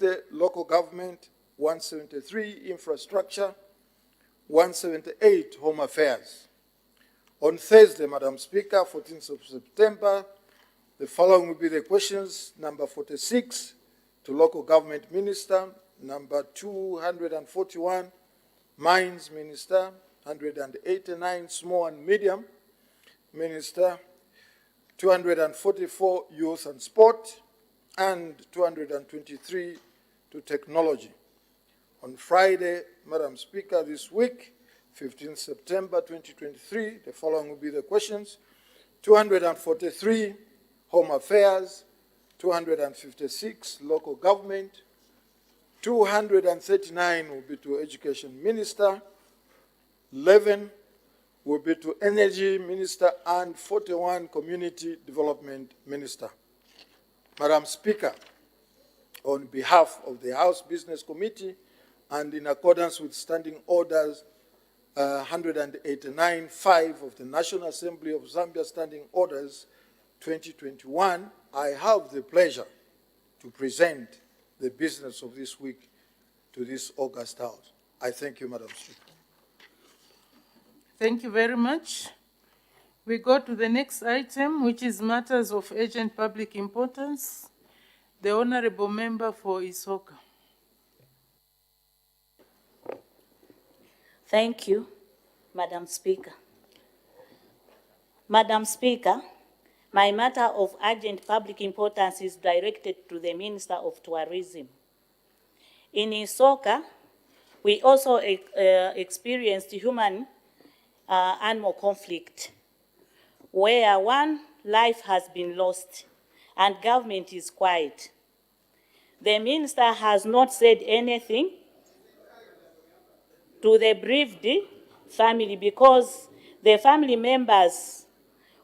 160, local government. 173, infrastructure. 178, home affairs. On Thursday, Madam Speaker, 14th of September, the following will be the questions. Number 46, to local government minister. Number 241, mines minister. 189, small and medium minister. 244, youth and sport. And 223, to technology. On Friday, Madam Speaker, this week, 15th September 2023, the following will be the questions. 243, home affairs. 256, local government. 239 will be to education minister. 11 will be to energy minister, and 41 community development minister. Madam Speaker, on behalf of the House Business Committee and in accordance with Standing Orders 189.5 of the National Assembly of Zambia Standing Orders 2021, I have the pleasure to present the business of this week to this august House. I thank you, Madam Speaker. Thank you very much. We go to the next item, which is matters of urgent public importance. The Honorable Member for Isoka. Thank you, Madam Speaker. Madam Speaker, my matter of urgent public importance is directed to the Minister of Tourism. In Isoka, we also experienced human-animal conflict, where one life has been lost and government is quiet. The minister has not said anything to the bereaved family because the family members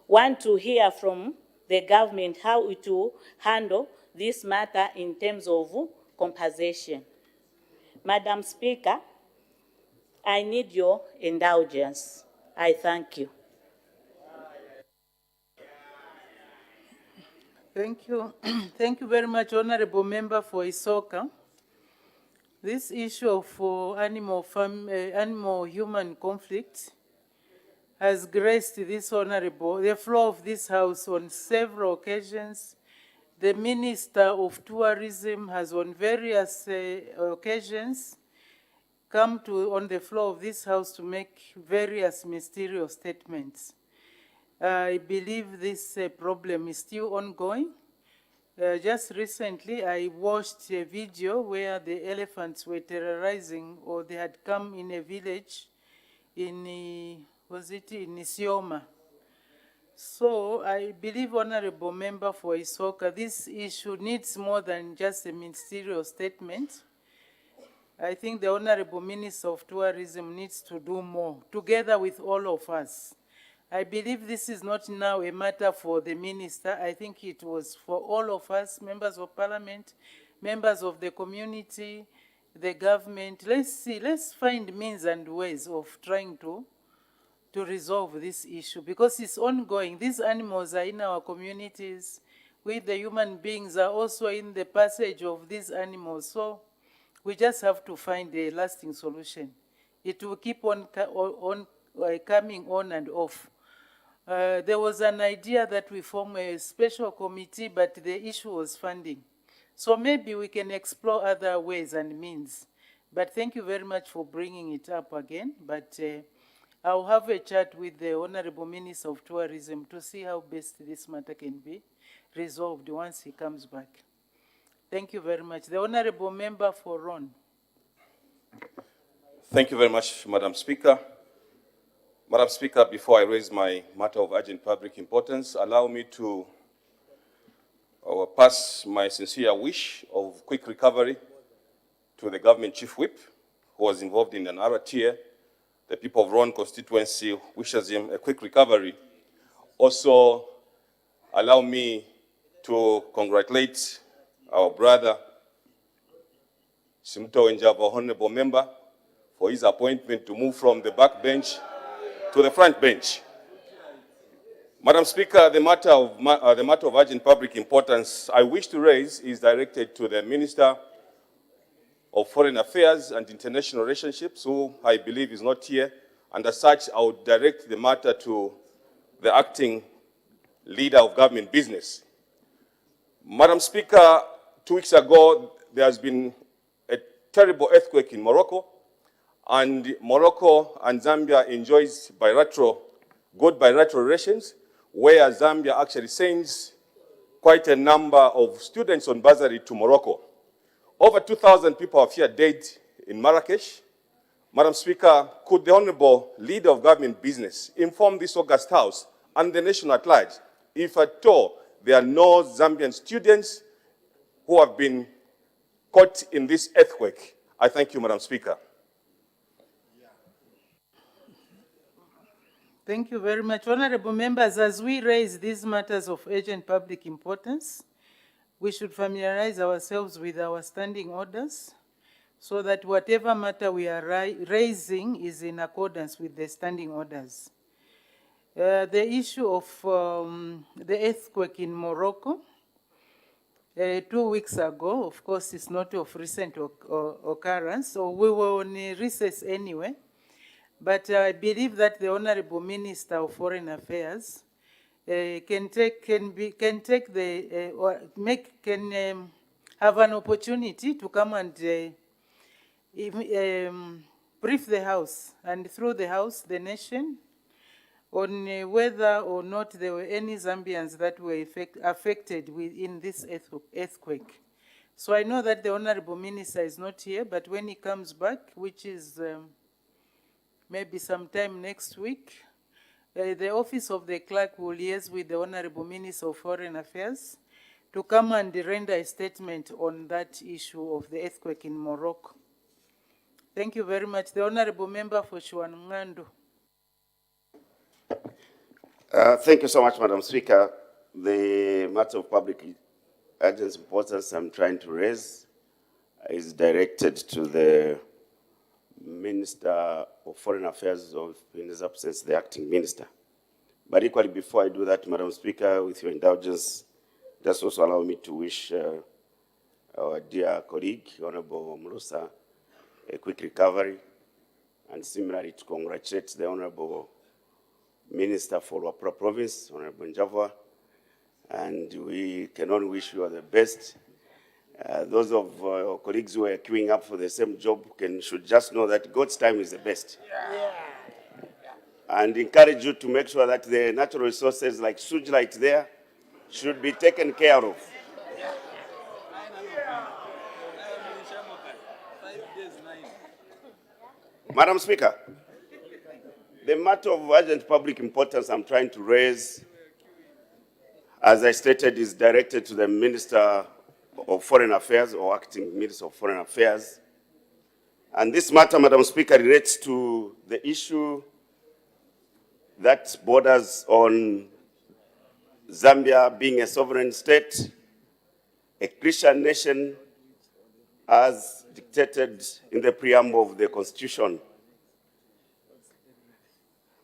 want to hear from the government how it will handle this matter in terms of compensation. Madam Speaker, I need your indulgence. I thank you. Thank you. Thank you very much, Honorable Member for Isoka. This issue of animal-human conflict has graced the floor of this House on several occasions. The Minister of Tourism has on various occasions come on the floor of this House to make various mysterious statements. I believe this problem is still ongoing. Just recently, I watched a video where the elephants were terrorizing, or they had come in a village in Isioma. So I believe, Honorable Member for Isoka, this issue needs more than just a ministerial statement. I think the Honorable Minister of Tourism needs to do more, together with all of us. I believe this is not now a matter for the minister. I think it was for all of us, members of parliament, members of the community, the government. Let's find means and ways of trying to resolve this issue because it's ongoing. These animals are in our communities. We, the human beings, are also in the passage of these animals. So we just have to find a lasting solution. It will keep on coming on and off. There was an idea that we form a special committee, but the issue was funding. So maybe we can explore other ways and means. But thank you very much for bringing it up again. But I'll have a chat with the Honorable Minister of Tourism to see how best this matter can be resolved once he comes back. Thank you very much. The Honorable Member for Ron. Thank you very much, Madam Speaker. Madam Speaker, before I raise my matter of urgent public importance, allow me to pass my sincere wish of quick recovery to the government chief whip, who was involved in an RTA. The people of Ron constituency wishes him a quick recovery. Also, allow me to congratulate our brother, Simto Njava, Honorable Member, for his appointment to move from the back bench to the front bench. Madam Speaker, the matter of urgent public importance I wish to raise is directed to the Minister of Foreign Affairs and International Relationships, who I believe is not here. And as such, I would direct the matter to the acting leader of government business. Madam Speaker, 2 weeks ago, there has been a terrible earthquake in Morocco, and Morocco and Zambia enjoys good bilateral relations, where Zambia actually sends quite a number of students on bursary to Morocco. Over 2,000 people have here died in Marrakesh. Madam Speaker, could the Honorable Leader of Government Business inform this August House and the nation at large, if at all there are no Zambian students who have been caught in this earthquake? I thank you, Madam Speaker. Thank you very much. Honorable members, as we raise these matters of urgent public importance, we should familiarize ourselves with our standing orders so that whatever matter we are raising is in accordance with the standing orders. The issue of the earthquake in Morocco, 2 weeks ago, of course, is not of recent occurrence, so we were on recess anyway. But I believe that the Honorable Minister of Foreign Affairs can have an opportunity to come and brief the House, and through the House, the nation, on whether or not there were any Zambians that were affected in this earthquake. So I know that the Honorable Minister is not here, but when he comes back, which is maybe sometime next week, the Office of the Clerk will liaise with the Honorable Minister of Foreign Affairs to come and render a statement on that issue of the earthquake in Morocco. Thank you very much. The Honorable Member for Chiwangandu. Thank you so much, Madam Speaker. The matter of public urgent importance I'm trying to raise is directed to the Minister of Foreign Affairs, in his absence, the acting minister. But equally, before I do that, Madam Speaker, with your indulgence, just also allow me to wish our dear colleague, Honorable Mulusa, a quick recovery, and similarly to congratulate the Honorable Minister for Wapra Province, Honorable Njavwa, and we can only wish you all the best. Those of our colleagues who are queuing up for the same job should just know that God's time is the best. Yeah. And encourage you to make sure that the natural resources like sewage light there should be taken care of. Madam Speaker, the matter of urgent public importance I'm trying to raise, as I stated, is directed to the Minister of Foreign Affairs or acting Minister of Foreign Affairs. And this matter, Madam Speaker, relates to the issue that borders on Zambia being a sovereign state, a Christian nation, as dictated in the preamble of the Constitution.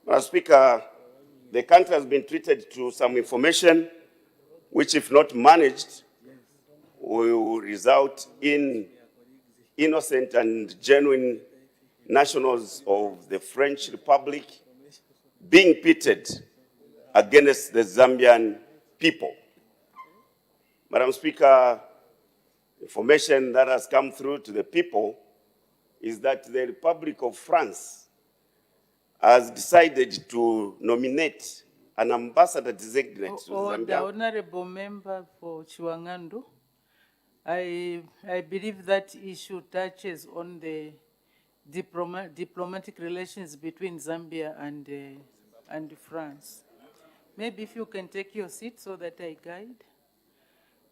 Madam Speaker, the country has been treated to some information which, if not managed, will result in innocent and genuine nationals of the French Republic being pitted against the Zambian people. Madam Speaker, information that has come through to the people is that the Republic of France has decided to nominate an ambassador designate to Zambia. The Honorable Member for Chiwangandu, I believe that issue touches on the diplomatic relations between Zambia and France. Maybe if you can take your seat so that I guide.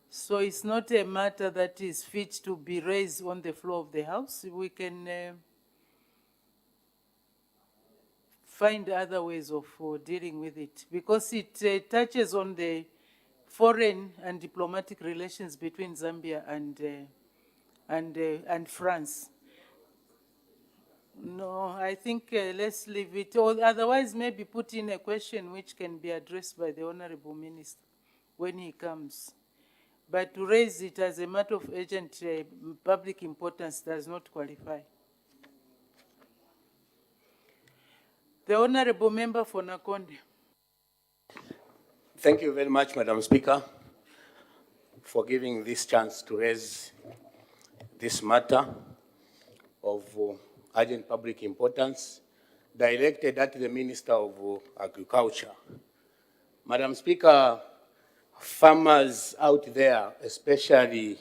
So it's not a matter that is fit to be raised on the floor of the House. We can find other ways of dealing with it, because it touches on the foreign and diplomatic relations between Zambia and France. No, I think let's leave it. Or otherwise, maybe put in a question which can be addressed by the Honorable Minister when he comes. but to raise it as a matter of urgent public importance does not qualify. The Honorable Member for Nakonde. Thank you very much, Madam Speaker, for giving this chance to raise this matter of urgent public importance directed at the Minister of Agriculture. Madam Speaker, farmers out there, especially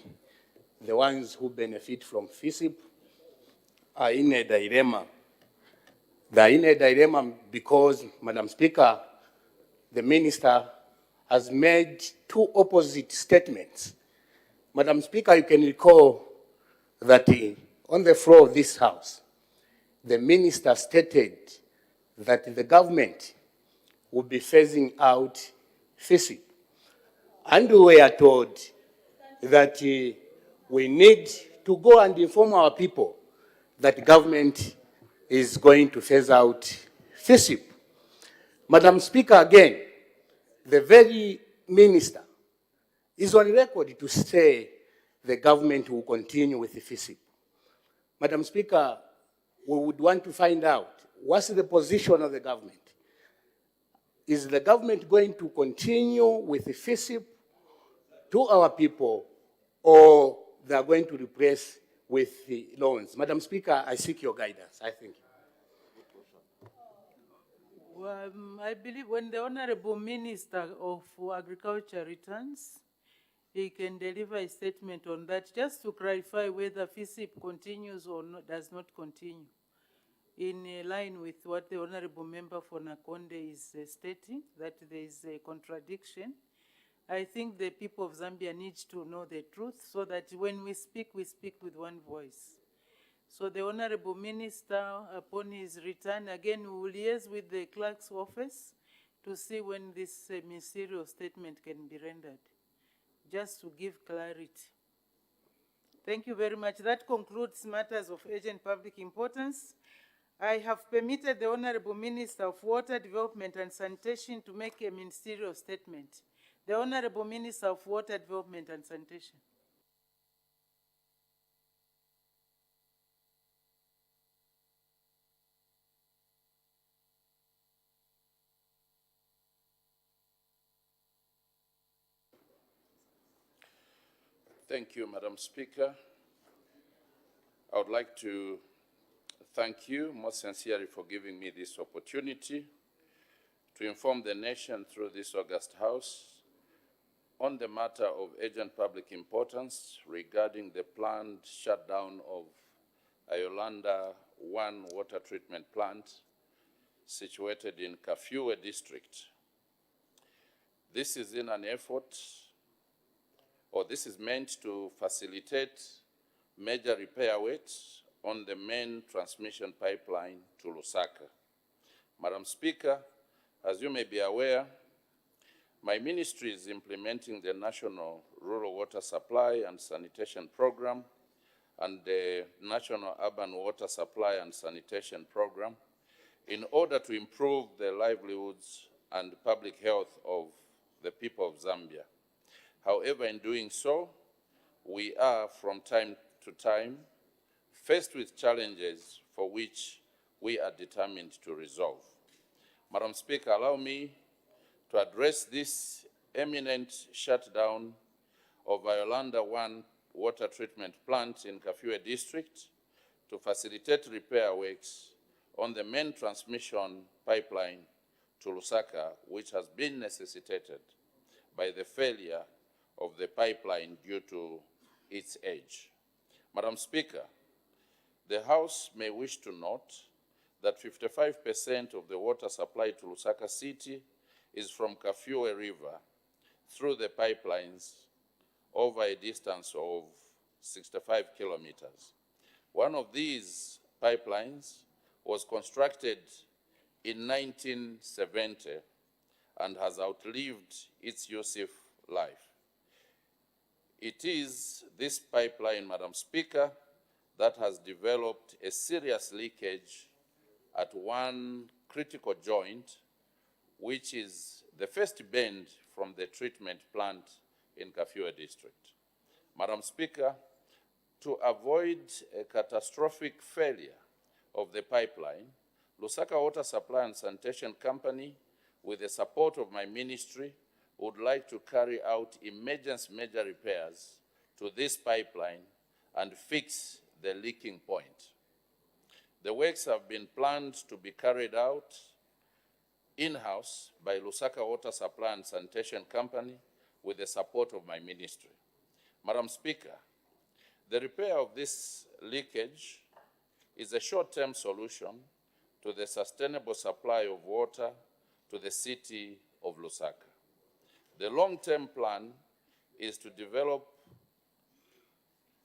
the ones who benefit from FISIP, are in a dilemma. They are in a dilemma because, Madam Speaker, the Minister has made two opposite statements. Madam Speaker, you can recall that on the floor of this House, the Minister stated that the government would be phasing out FISIP. And we were told that we need to go and inform our people that government is going to phase out FISIP. Madam Speaker, again, the very minister is on record to say the government will continue with the FISIP. Madam Speaker, we would want to find out what's the position of the government. Is the government going to continue with the FISIP to our people, or they are going to replace with the loans? Madam Speaker, I seek your guidance. I thank you. I believe when the Honorable Minister of Agriculture returns, he can deliver a statement on that, just to clarify whether FISIP continues or not, does not continue, in line with what the Honorable Member for Nakonde is stating, that there is a contradiction. I think the people of Zambia need to know the truth so that when we speak with one voice. So the Honorable Minister, upon his return, again, we will liaise with the clerk's office to see when this ministerial statement can be rendered, just to give clarity. Thank you very much. That concludes matters of urgent public importance. I have permitted the Honorable Minister of Water Development and Sanitation to make a ministerial statement. The Honorable Minister of Water Development and Sanitation. Thank you, Madam Speaker. I would like to thank you most sincerely for giving me this opportunity to inform the nation through this August House on the matter of urgent public importance regarding the planned shutdown of Ayolanda 1 water treatment plant situated in Kafue district. This is in an effort, or this is meant to facilitate major repair works on the main transmission pipeline to Lusaka. Madam Speaker, as you may be aware, my ministry is implementing the National Rural Water Supply and Sanitation Program and the National Urban Water Supply and Sanitation Program in order to improve the livelihoods and public health of the people of Zambia. However, in doing so, we are from time to time faced with challenges for which we are determined to resolve. Madam Speaker, allow me to address this imminent shutdown of Ayolanda 1 water treatment plant in Kafue district to facilitate repair works on the main transmission pipeline to Lusaka, which has been necessitated by the failure of the pipeline due to its age. Madam Speaker, the House may wish to note that 55% of the water supply to Lusaka City is from Kafue River through the pipelines over a distance of 65 kilometers. One of these pipelines was constructed in 1970 and has outlived its useful life. It is this pipeline, Madam Speaker, that has developed a serious leakage at one critical joint, which is the first bend from the treatment plant in Kafue district. Madam Speaker, to avoid a catastrophic failure of the pipeline, Lusaka Water Supply and Sanitation Company, with the support of my ministry, would like to carry out emergency major repairs to this pipeline and fix the leaking point. The works have been planned to be carried out in-house by Lusaka Water Supply and Sanitation Company with the support of my ministry. Madam Speaker, the repair of this leakage is a short-term solution to the sustainable supply of water to the city of Lusaka. The long-term plan is to develop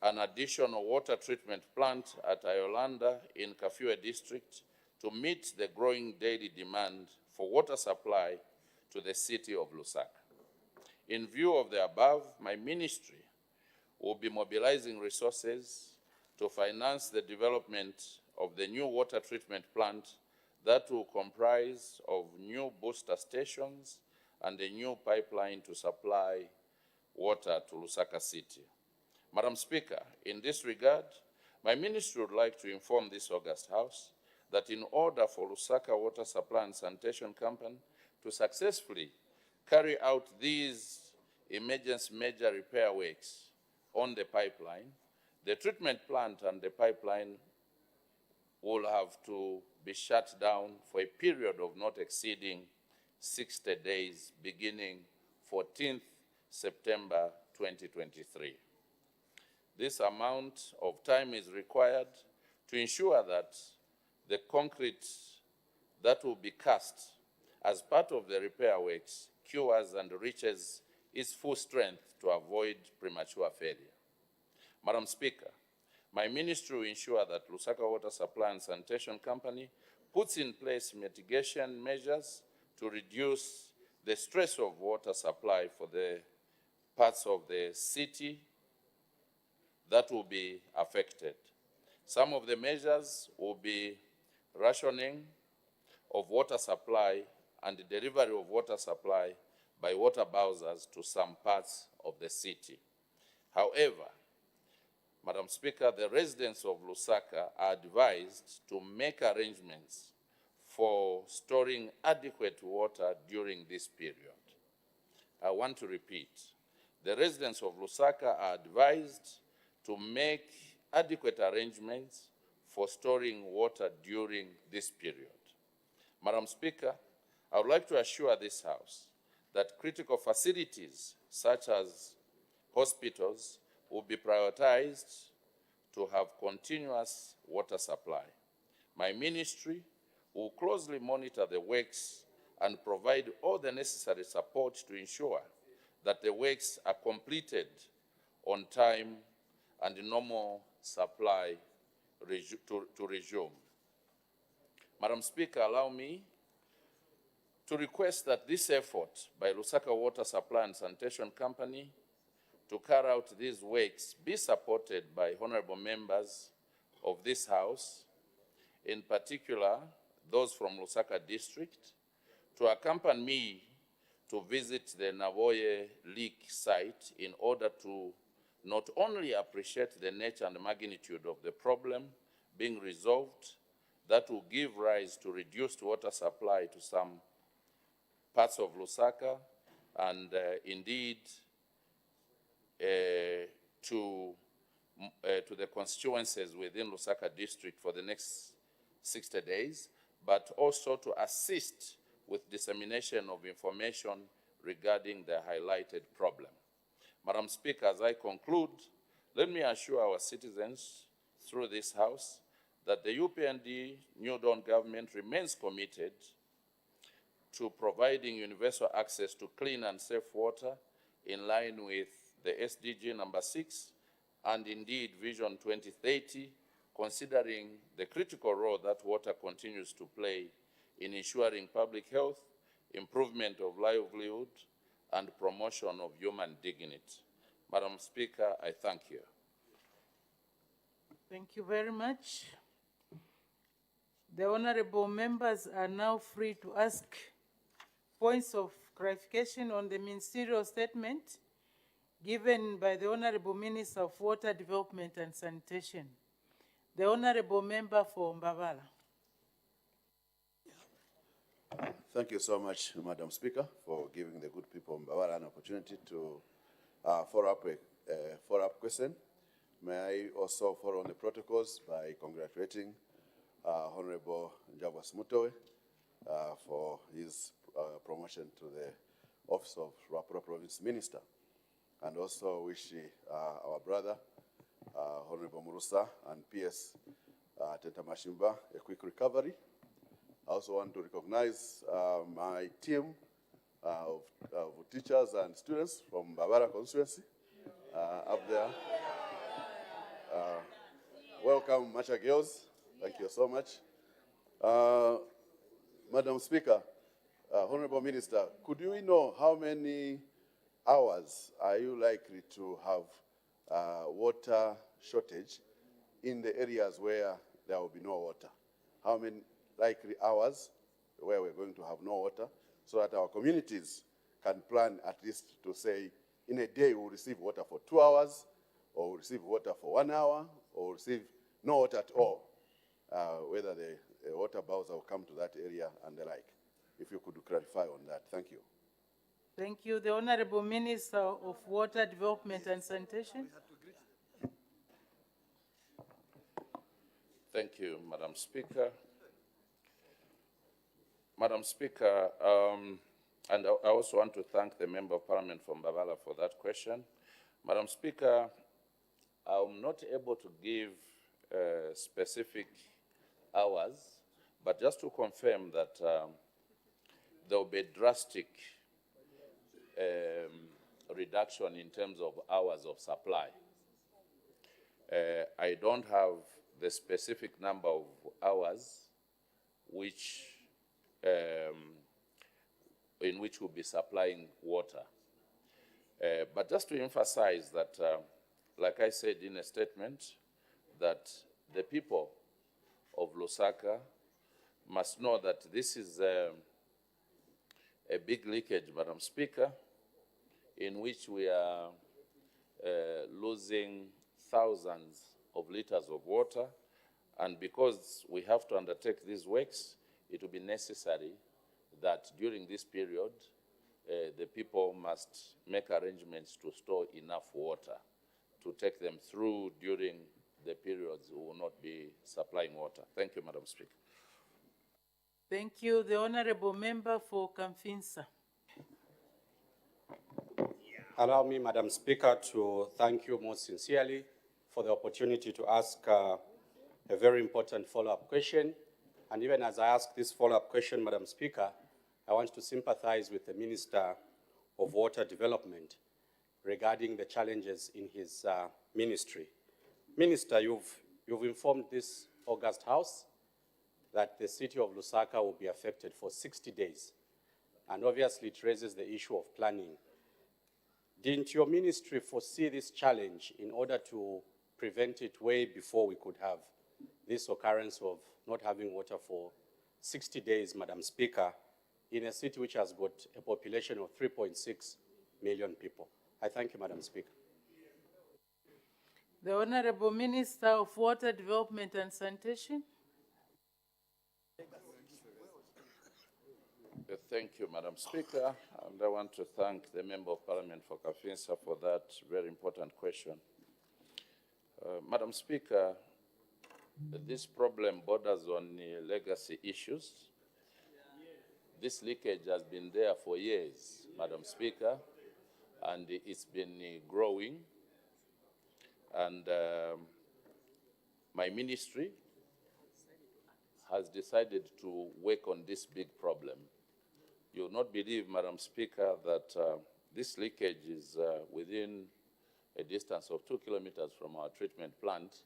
an additional water treatment plant at Ayolanda in Kafue district to meet the growing daily demand for water supply to the city of Lusaka. In view of the above, my ministry will be mobilizing resources to finance the development of the new water treatment plant that will comprise of new booster stations and a new pipeline to supply water to Lusaka City. Madam Speaker, in this regard, my ministry would like to inform this August House that in order for Lusaka Water Supply and Sanitation Company to successfully carry out these emergency major repair works on the pipeline, the treatment plant and the pipeline will have to be shut down for a period of not exceeding 60 days beginning 14th September 2023. This amount of time is required to ensure that the concrete that will be cast as part of the repair works cures and reaches its full strength to avoid premature failure. Madam Speaker, my ministry will ensure that Lusaka Water Supply and Sanitation Company puts in place mitigation measures to reduce the stress of water supply for the parts of the city that will be affected. Some of the measures will be rationing of water supply and the delivery of water supply by water bowsers to some parts of the city. However, Madam Speaker, the residents of Lusaka are advised to make arrangements for storing adequate water during this period. I want to repeat, the residents of Lusaka are advised to make adequate arrangements for storing water during this period. Madam Speaker, I would like to assure this House that critical facilities such as hospitals will be prioritized to have continuous water supply. My ministry will closely monitor the works and provide all the necessary support to ensure that the works are completed on time and normal supply to resume. Madam Speaker, allow me to request that this effort by Lusaka Water Supply and Sanitation Company to carry out these works be supported by honorable members of this House, in particular those from Lusaka district, to accompany me to visit the Navoye leak site in order to not only appreciate the nature and magnitude of the problem being resolved that will give rise to reduced water supply to some parts of Lusaka and indeed to the constituencies within Lusaka district for the next 60 days, but also to assist with dissemination of information regarding the highlighted problem. Madam Speaker, as I conclude, let me assure our citizens through this House that the UPND New Dawn government remains committed to providing universal access to clean and safe water in line with the SDG number 6 and indeed Vision 2030, considering the critical role that water continues to play in ensuring public health, improvement of livelihood, and promotion of human dignity. Madam Speaker, I thank you. Thank you very much. The honorable members are now free to ask points of clarification on the ministerial statement given by the Honorable Minister of Water Development and Sanitation. The Honorable Member for Mbavala. Thank you so much, Madam Speaker, for giving the good people of Mbawala an opportunity to follow up question. May I also follow on the protocols by congratulating Honorable Njagwa Smutowe for his promotion to the office of Rapura Province Minister, and also wish our brother, Honorable Murusa and PS Tenta Mashimba a quick recovery. I also want to recognize my team of teachers and students from Mbawala constituency up there. Welcome, Macha girls. Thank you so much. Madam Speaker, Honorable Minister, could you know how many hours are you likely to have water shortage in the areas where there will be no water? How many likely hours where we're going to have no water, so that our communities can plan at least to say, in a day we'll receive water for 2 hours, or we'll receive water for 1 hour, or we'll receive no water at all, whether the water bowser will come to that area and the like. If you could clarify on that. Thank you. Thank you. The Honorable Minister of Water Development and Sanitation. Thank you, Madam Speaker. Madam Speaker, and I also want to thank the Member of Parliament from Mbawala for that question. Madam Speaker, I'm not able to give specific hours, but just to confirm that there will be a drastic reduction in terms of hours of supply. I don't have the specific number of hours in which we'll be supplying water. But just to emphasize that, like I said in a statement, that the people of Lusaka must know that this is a big leakage, Madam Speaker, in which we are losing thousands of liters of water. And because we have to undertake these works, it will be necessary that during this period, the people must make arrangements to store enough water to take them through during the periods we will not be supplying water. Thank you, Madam Speaker. Thank you. The Honorable Member for Kamfinsa. Allow me, Madam Speaker, to thank you most sincerely for the opportunity to ask a very important follow-up question. And even as I ask this follow-up question, Madam Speaker, I want to sympathize with the Minister of Water Development regarding the challenges in his ministry. Minister, you've informed this August House that the city of Lusaka will be affected for 60 days. And obviously it raises the issue of planning. Didn't your ministry foresee this challenge in order to prevent it way before we could have this occurrence of not having water for 60 days, Madam Speaker, in a city which has got a population of 3.6 million people? I thank you, Madam Speaker. The Honorable Minister of Water Development and Sanitation. Thank you, Madam Speaker, and I want to thank the Member of Parliament for Kafinsa for that very important question. Madam Speaker, this problem borders on legacy issues. This leakage has been there for years, Madam Speaker, and it's been growing. And my ministry has decided to work on this big problem. You will not believe, Madam Speaker, that this leakage is within a distance of 2 kilometers from our treatment plant.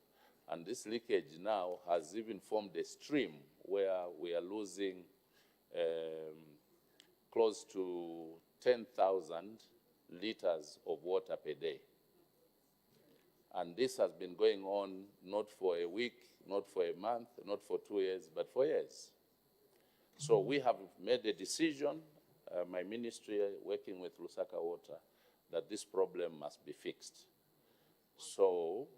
And this leakage now has even formed a stream where we are losing close to 10,000 liters of water per day. And this has been going on not for a week, not for a month, not for 2 years, but for years. So we have made a decision, my ministry working with Lusaka Water, that this problem must be fixed. So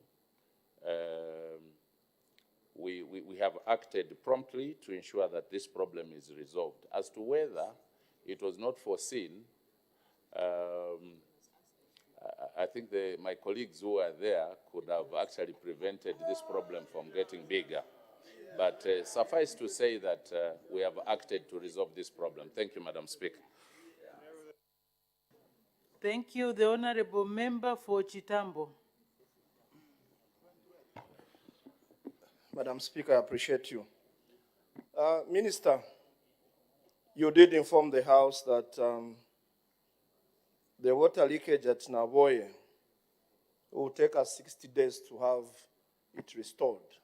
we have acted promptly to ensure that this problem is resolved. As to whether it was not foreseen, I think my colleagues who are there could have actually prevented this problem from getting bigger. But suffice to say that we have acted to resolve this problem. Thank you, Madam Speaker. Thank you. The Honorable Member for Chitambo. Madam Speaker, I appreciate you. Minister, you did inform the House that the water leakage at Navoye will take us 60 days to have it restored.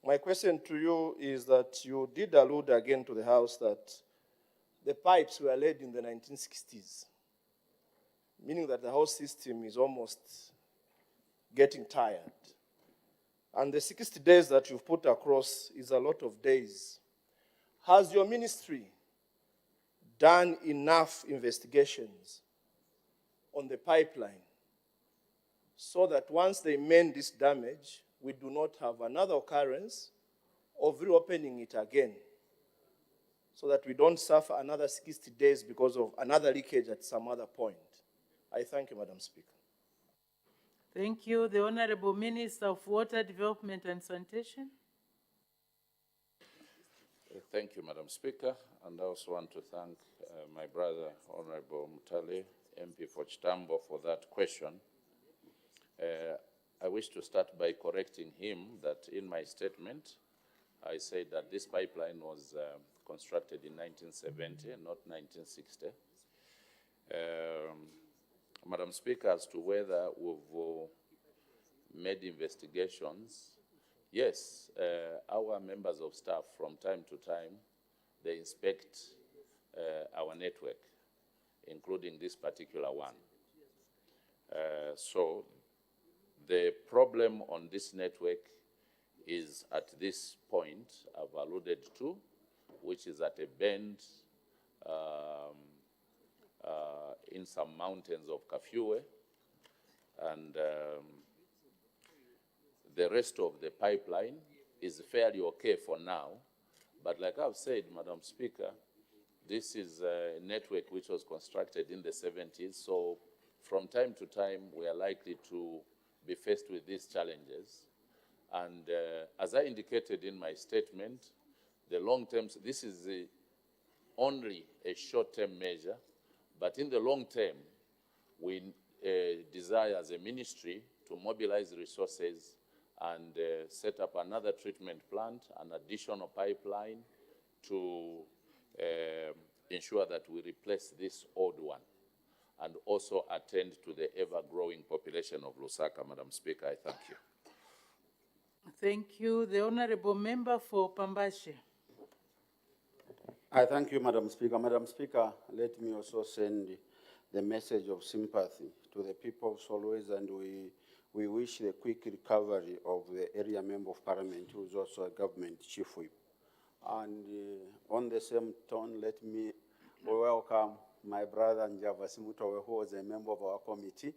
My question to you is that you did allude again to the House that the pipes were laid in the 1960s, meaning that the whole system is almost getting tired. And the 60 days that you've put across is a lot of days. Has your ministry done enough investigations on the pipeline so that once they mend this damage, we do not have another occurrence of reopening it again, so that we don't suffer another 60 days because of another leakage at some other point? I thank you, Madam Speaker. Thank you. The Honorable Minister of Water Development and Sanitation. Thank you, Madam Speaker. And I also want to thank my brother, Honorable Mutale, MP for Chitambo, for that question. I wish to start by correcting him that in my statement, I said that this pipeline was constructed in 1970 and not 1960. Madam Speaker, as to whether we've made investigations, yes, our members of staff from time to time, they inspect our network, including this particular one. So the problem on this network is at this point I've alluded to, which is at a bend in some mountains of Kafue, and the rest of the pipeline is fairly okay for now. But like I've said, Madam Speaker, this is a network which was constructed in the 70s, so from time to time we are likely to be faced with these challenges. And as I indicated in my statement, the long-term, this is only a short-term measure, but in the long term, we desire as a ministry to mobilize resources and set up another treatment plant, an additional pipeline to ensure that we replace this old one and also attend to the ever-growing population of Lusaka. Madam Speaker, I thank you. Thank you. The Honorable Member for Pambashe. I thank you, Madam Speaker. Madam Speaker, let me also send the message of sympathy to the people of Solwezi, and we wish the quick recovery of the area member of parliament, who is also a government chief whip. And on the same tone, let me welcome my brother Njava Simutowe, who was a member of our committee,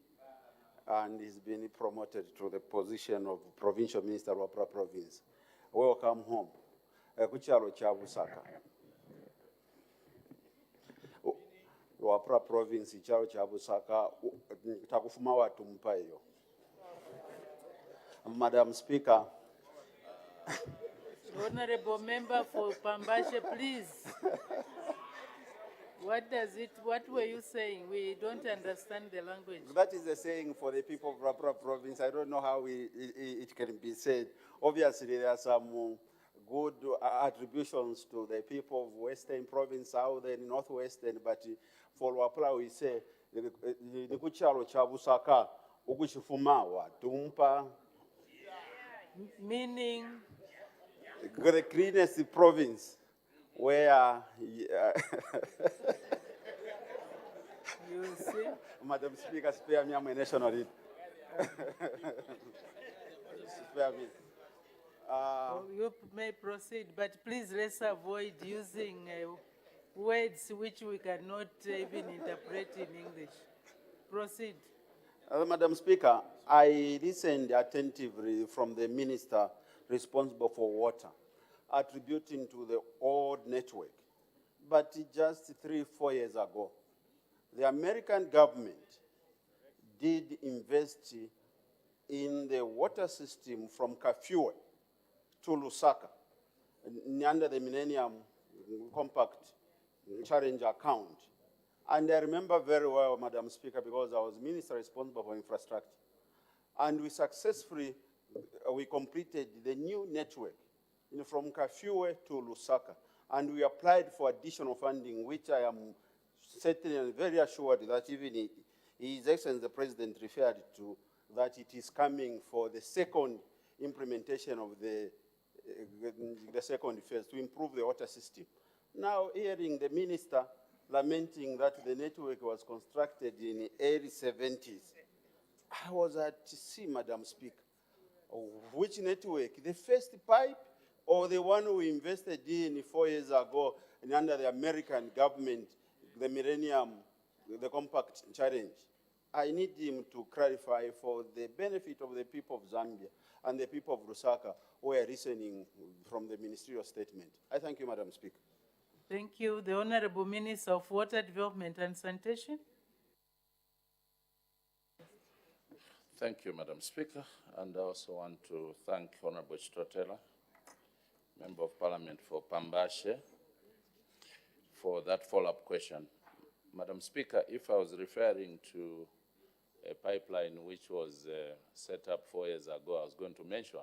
and he's been promoted to the position of provincial minister of Wapra province. Welcome home. Kuchalo cha Busaka. Wapra province, chalo cha Busaka, takufuma watu mpayo. Madam Speaker. Honorable Member for Pambashe, please. What were you saying? We don't understand the language. That is a saying for the people of Wapra province. I don't know how it can be said. Obviously, there are some good attributions to the people of Western province, Southern, Northwestern, but for Wapra we say, Nikuchalo Chabusaka, Ukuchifumawa, Tumpa. Meaning? The cleanest province where... You see? Madam Speaker, spare me, I'm a national lead. Spare me. You may proceed, but please let's avoid using words which we cannot even interpret in English. Proceed. Madam Speaker, I listened attentively from the minister responsible for water, attributing to the old network. But just 3-4 years ago, the American government did invest in the water system from Kafue to Lusaka under the Millennium Compact Challenge account. And I remember very well, Madam Speaker, because I was minister responsible for infrastructure. And we successfully, we completed the new network from Kafue to Lusaka. And we applied for additional funding, which I am certainly and very assured that even His Excellency the President referred to, that it is coming for the second implementation of the second phase to improve the water system. Now, hearing the minister lamenting that the network was constructed in the early 70s, I was at sea, Madam Speaker. Which network? The first pipe or the one we invested in 4 years ago and under the American government, the Millennium, the Compact Challenge? I need him to clarify for the benefit of the people of Zambia and the people of Lusaka who are listening from the ministerial statement. I thank you, Madam Speaker. Thank you. The Honorable Minister of Water Development and Sanitation. Thank you, Madam Speaker. And I also want to thank Honorable Chitotela, Member of Parliament for Pambashe, for that follow-up question. Madam Speaker, if I was referring to a pipeline which was set up 4 years ago, I was going to mention,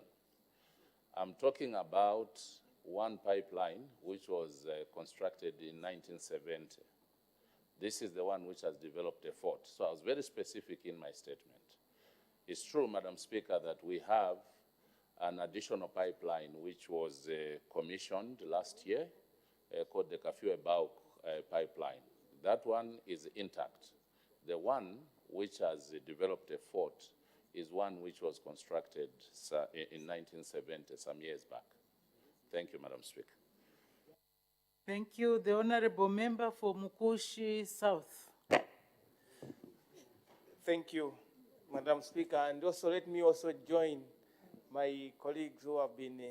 I'm talking about one pipeline which was constructed in 1970. This is the one which has developed a fault. So I was very specific in my statement. It's true, Madam Speaker, that we have an additional pipeline which was commissioned last year called the Kafue-Bauk pipeline. That one is intact. The one which has developed a fault is one which was constructed in 1970, some years back. Thank you, Madam Speaker. Thank you. The Honorable Member for Mukushi South. Thank you, Madam Speaker. And also let me also join my colleagues who have been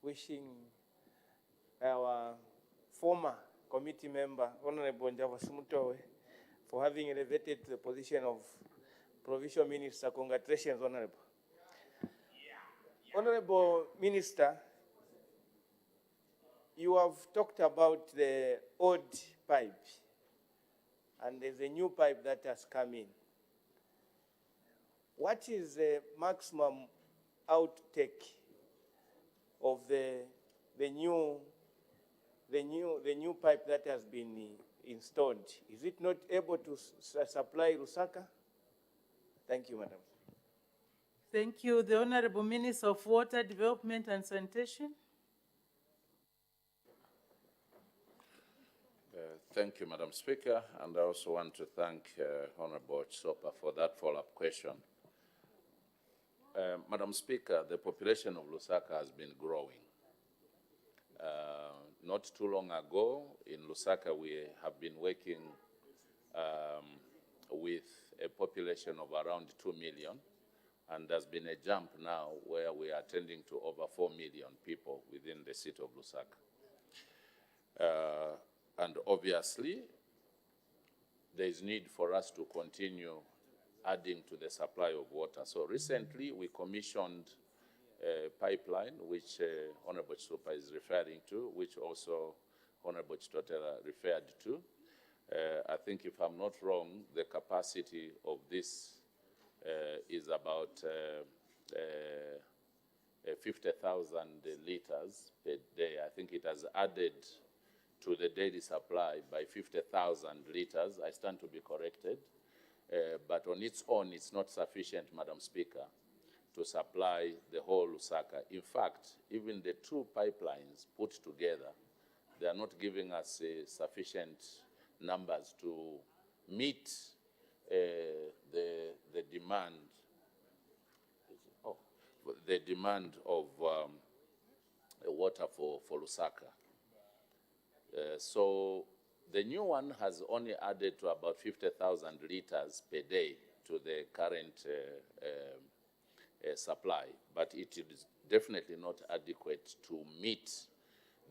wishing our former committee member, Honorable Njava Sumutowe, for having elevated to the position of Provincial Minister. Congratulations, Honorable. Honorable Minister, you have talked about the old pipe, and there's a new pipe that has come in. What is the maximum outtake of the new pipe that has been installed? Is it not able to supply Lusaka? Thank you, Madam. Thank you. The Honorable Minister of Water Development and Sanitation. Thank you, Madam Speaker, and I also want to thank Honorable Chisopa for that follow-up question. Madam Speaker, the population of Lusaka has been growing. Not too long ago, in Lusaka, we have been working with a population of around 2 million, and there's been a jump now where we are tending to over 4 million people within the city of Lusaka. And obviously, there is need for us to continue adding to the supply of water. So recently, we commissioned a pipeline, which Honorable Chisopa is referring to, which also Honorable Chitotela referred to. I think, if I'm not wrong, the capacity of this is about 50,000 liters per day. I think it has added to the daily supply by 50,000 liters. I stand to be corrected. But on its own, it's not sufficient, Madam Speaker, to supply the whole Lusaka. In fact, even the two pipelines put together, they are not giving us sufficient numbers to meet the demand. The demand of water for Lusaka. So The new one has only added to about 50,000 liters per day to the current supply, but it is definitely not adequate to meet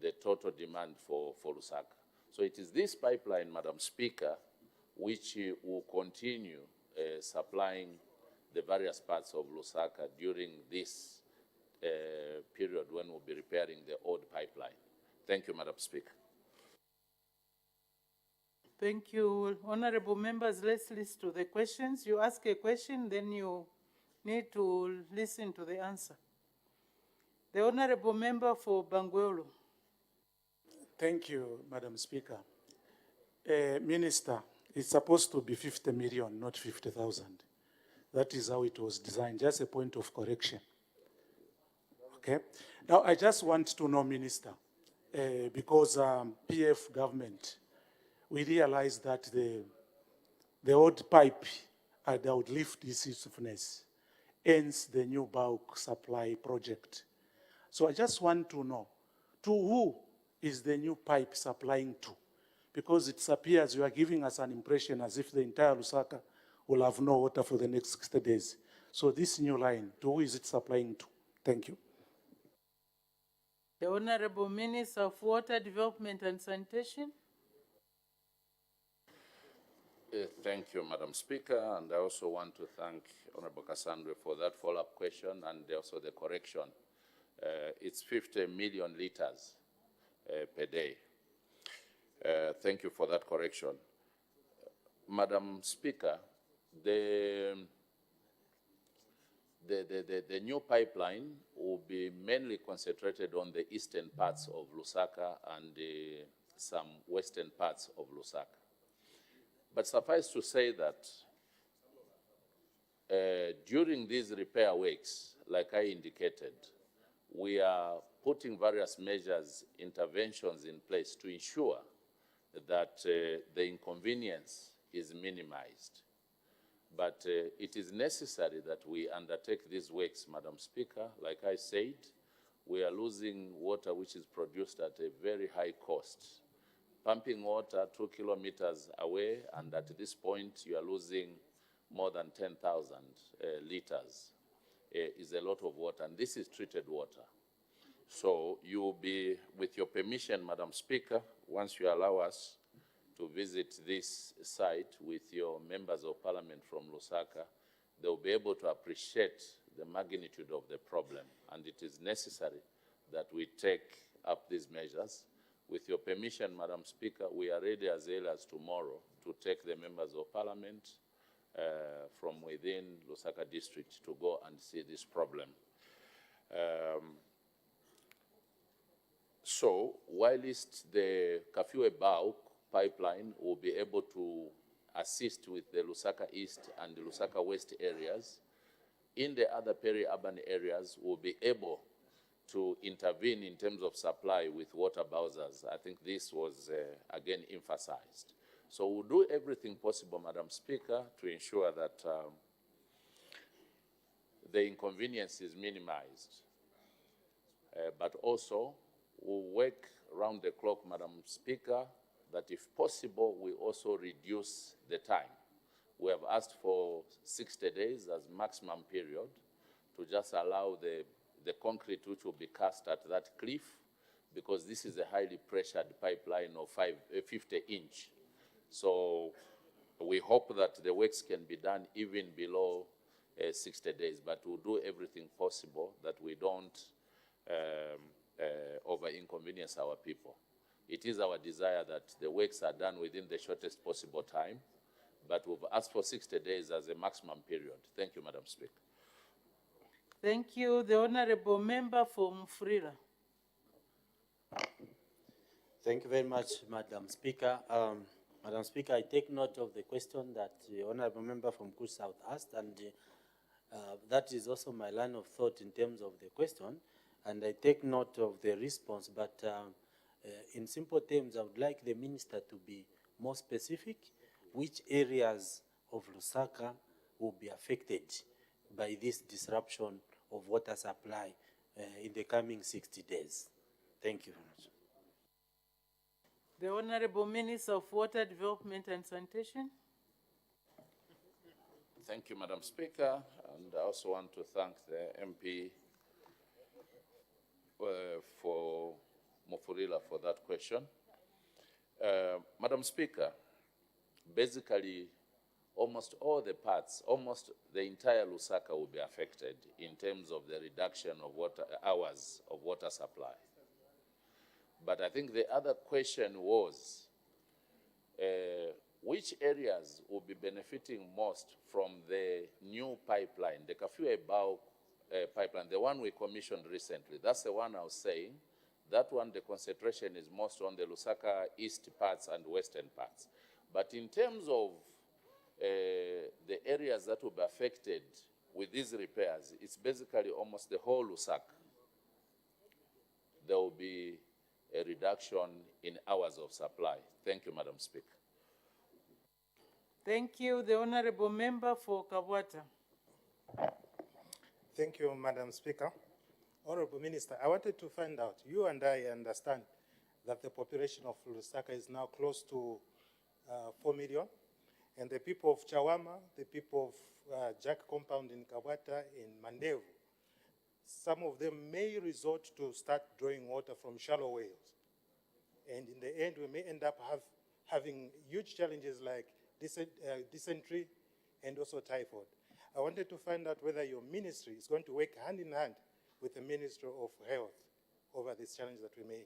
the total demand for Lusaka. So it is this pipeline, Madam Speaker, which will continue supplying the various parts of Lusaka during this period when we'll be repairing the old pipeline. Thank you, Madam Speaker. Thank you. Honorable members, let's listen to the questions. You ask a question, then you need to listen to the answer. The Honorable Member for Bangwelo. Thank you, Madam Speaker. Minister, it's supposed to be 50 million, not 50,000. That is how it was designed, just a point of correction. Okay? Now, I just want to know, Minister, because PF government, we realized that the old pipe that would lift this usefulness ends the new bulk supply project. So I just want to know, to who is the new pipe supplying to? Because it appears you are giving us an impression as if the entire Lusaka will have no water for the next 60 days. So this new line, to who is it supplying to? Thank you. The Honorable Minister of Water Development and Sanitation. Thank you, Madam Speaker, and I also want to thank Honorable Cassandra for that follow-up question and also the correction. It's 50 million liters per day. Thank you for that correction. Madam Speaker, the new pipeline will be mainly concentrated on the eastern parts of Lusaka and some western parts of Lusaka. But suffice to say that during these repair works, like I indicated, we are putting various measures, interventions in place to ensure that the inconvenience is minimized. But it is necessary that we undertake these works, Madam Speaker. Like I said, we are losing water which is produced at a very high cost. Pumping water 2 kilometers away, and at this point you are losing more than 10,000 liters is a lot of water, and this is treated water. So you will be, with your permission, Madam Speaker, once you allow us to visit this site with your members of parliament from Lusaka, they will be able to appreciate the magnitude of the problem, and it is necessary that we take up these measures. With your permission, Madam Speaker, we are ready as early as tomorrow to take the members of parliament from within Lusaka district to go and see this problem. So, whilst the Kafue bulk pipeline will be able to assist with the Lusaka East and the Lusaka West areas, in the other peri-urban areas, we'll be able to intervene in terms of supply with water bowsers. I think this was, again, emphasized. So we'll do everything possible, Madam Speaker, to ensure that the inconvenience is minimized. But also, we'll work round the clock, Madam Speaker, that if possible, we also reduce the time. We have asked for 60 days as maximum period to just allow the concrete which will be cast at that cliff, because this is a highly pressured pipeline of 50-inch. So we hope that the works can be done even below 60 days, but we'll do everything possible that we don't over-inconvenience our people. It is our desire that the works are done within the shortest possible time, but we've asked for 60 days as a maximum period. Thank you, Madam Speaker. Thank you. The Honorable Member for Mufrira. Thank you very much, Madam Speaker. Madam Speaker, I take note of the question that the Honorable Member from Kush South asked, and that is also my line of thought in terms of the question, and I take note of the response, but in simple terms, I would like the Minister to be more specific which areas of Lusaka will be affected by this disruption of water supply in the coming 60 days. Thank you very much. The Honorable Minister of Water Development and Sanitation. Thank you, Madam Speaker, and I also want to thank the MP for Mufurila for that question. Madam Speaker, basically, almost all the parts, almost the entire Lusaka will be affected in terms of the reduction of hours of water supply. But I think the other question was, which areas will be benefiting most from the new pipeline, the Kafue-Ebao pipeline, the one we commissioned recently? That's the one I was saying. That one, the concentration is most on the Lusaka east parts and western parts. But in terms of the areas that will be affected with these repairs, it's basically almost the whole Lusaka. There will be a reduction in hours of supply. Thank you, Madam Speaker. Thank you. The Honorable Member for Kabwata. Thank you, Madam Speaker. Honorable Minister, I wanted to find out, you and I understand that the population of Lusaka is now close to 4 million, and the people of Chawama, the people of Jack Compound in Kabwata, in Mandevu, some of them may resort to start drawing water from shallow wells. And in the end, we may end up having huge challenges like dysentery and also typhoid. I wanted to find out whether your ministry is going to work hand in hand with the Ministry of Health over this challenge that we may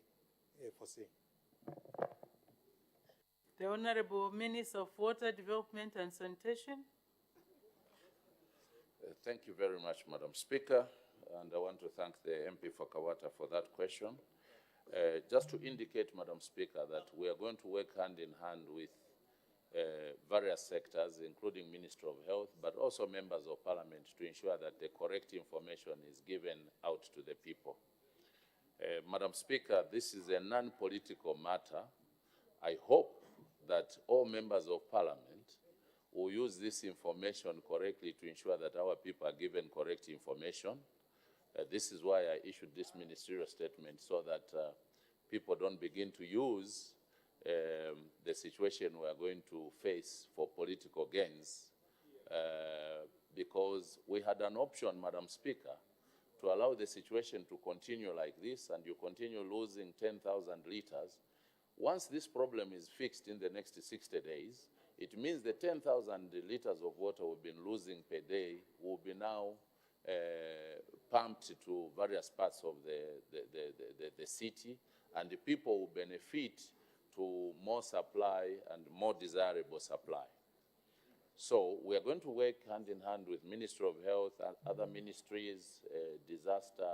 foresee. The Honorable Minister of Water Development and Sanitation. Thank you very much, Madam Speaker, and I want to thank the MP for Kawata for that question. Just to indicate, Madam Speaker, that we are going to work hand in hand with various sectors, including Ministry of Health, but also members of Parliament, to ensure that the correct information is given out to the people. Madam Speaker, this is a non-political matter. I hope that all members of Parliament will use this information correctly to ensure that our people are given correct information. This is why I issued this ministerial statement, so that people don't begin to use the situation we are going to face for political gains, because we had an option, Madam Speaker, to allow the situation to continue like this, and you continue losing 10,000 liters. Once this problem is fixed in the next 60 days, it means the 10,000 liters of water we've been losing per day will be now pumped to various parts of the city, and the people will benefit to more supply and more desirable supply. So we are going to work hand in hand with Ministry of Health and other ministries, disaster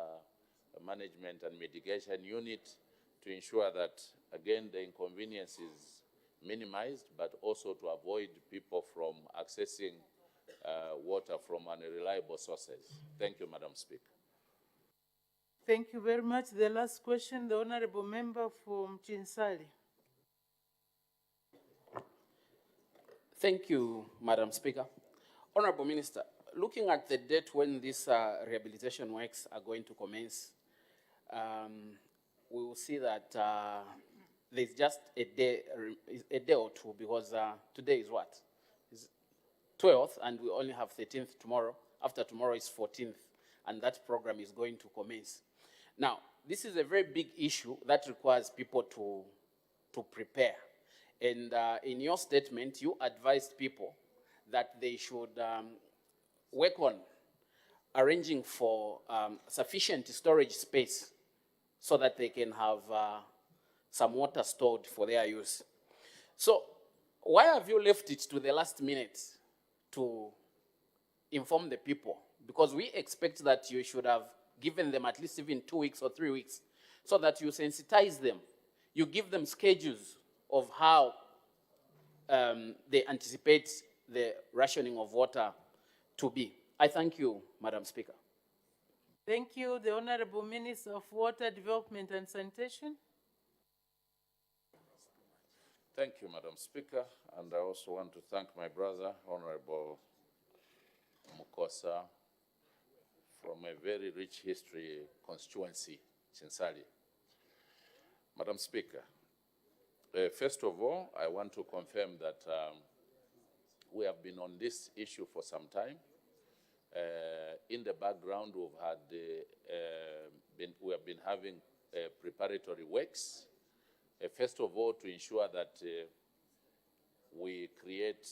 management and mitigation unit, to ensure that, again, the inconvenience is minimized, but also to avoid people from accessing water from unreliable sources. Thank you, Madam Speaker. Thank you very much. The last question, the Honorable Member from Chinsali. Thank you, Madam Speaker. Honorable Minister, looking at the date when these rehabilitation works are going to commence, we will see that there's just a day or two, because today is what? Is 12th, and we only have 13th tomorrow. After tomorrow is 14th, and that program is going to commence. Now, this is a very big issue that requires people to prepare. And in your statement, you advised people that they should work on arranging for sufficient storage space so that they can have some water stored for their use. So why have you left it to the last minute to inform the people? Because we expect that you should have given them at least even 2 weeks or 3 weeks, so that you sensitize them. You give them schedules of how they anticipate the rationing of water to be. I thank you, Madam Speaker. Thank you. The Honorable Minister of Water Development and Sanitation. Thank you, Madam Speaker, and I also want to thank my brother, Honorable Mukosa, from a very rich history constituency, Chinsali. Madam Speaker, First of all, I want to confirm that we have been on this issue for some time. In the background, we have been having preparatory works. First of all, to ensure that we create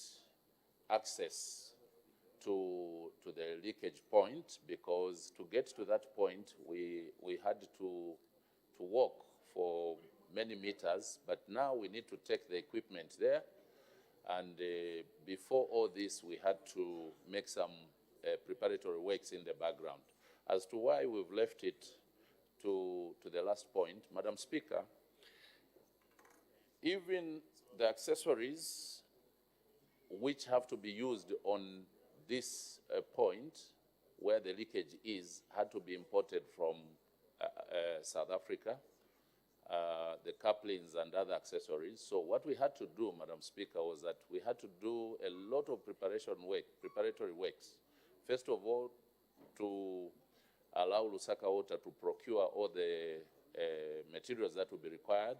access to the leakage point, because to get to that point, we had to walk for many meters, but now we need to take the equipment there. And before all this, we had to make some preparatory works in the background. As to why we've left it to the last point, Madam Speaker, even the accessories which have to be used on this point where the leakage is had to be imported from South Africa, the couplings and other accessories. So what we had to do, Madam Speaker, was that we had to do a lot of preparatory works. First of all, to allow Lusaka Water to procure all the materials that will be required,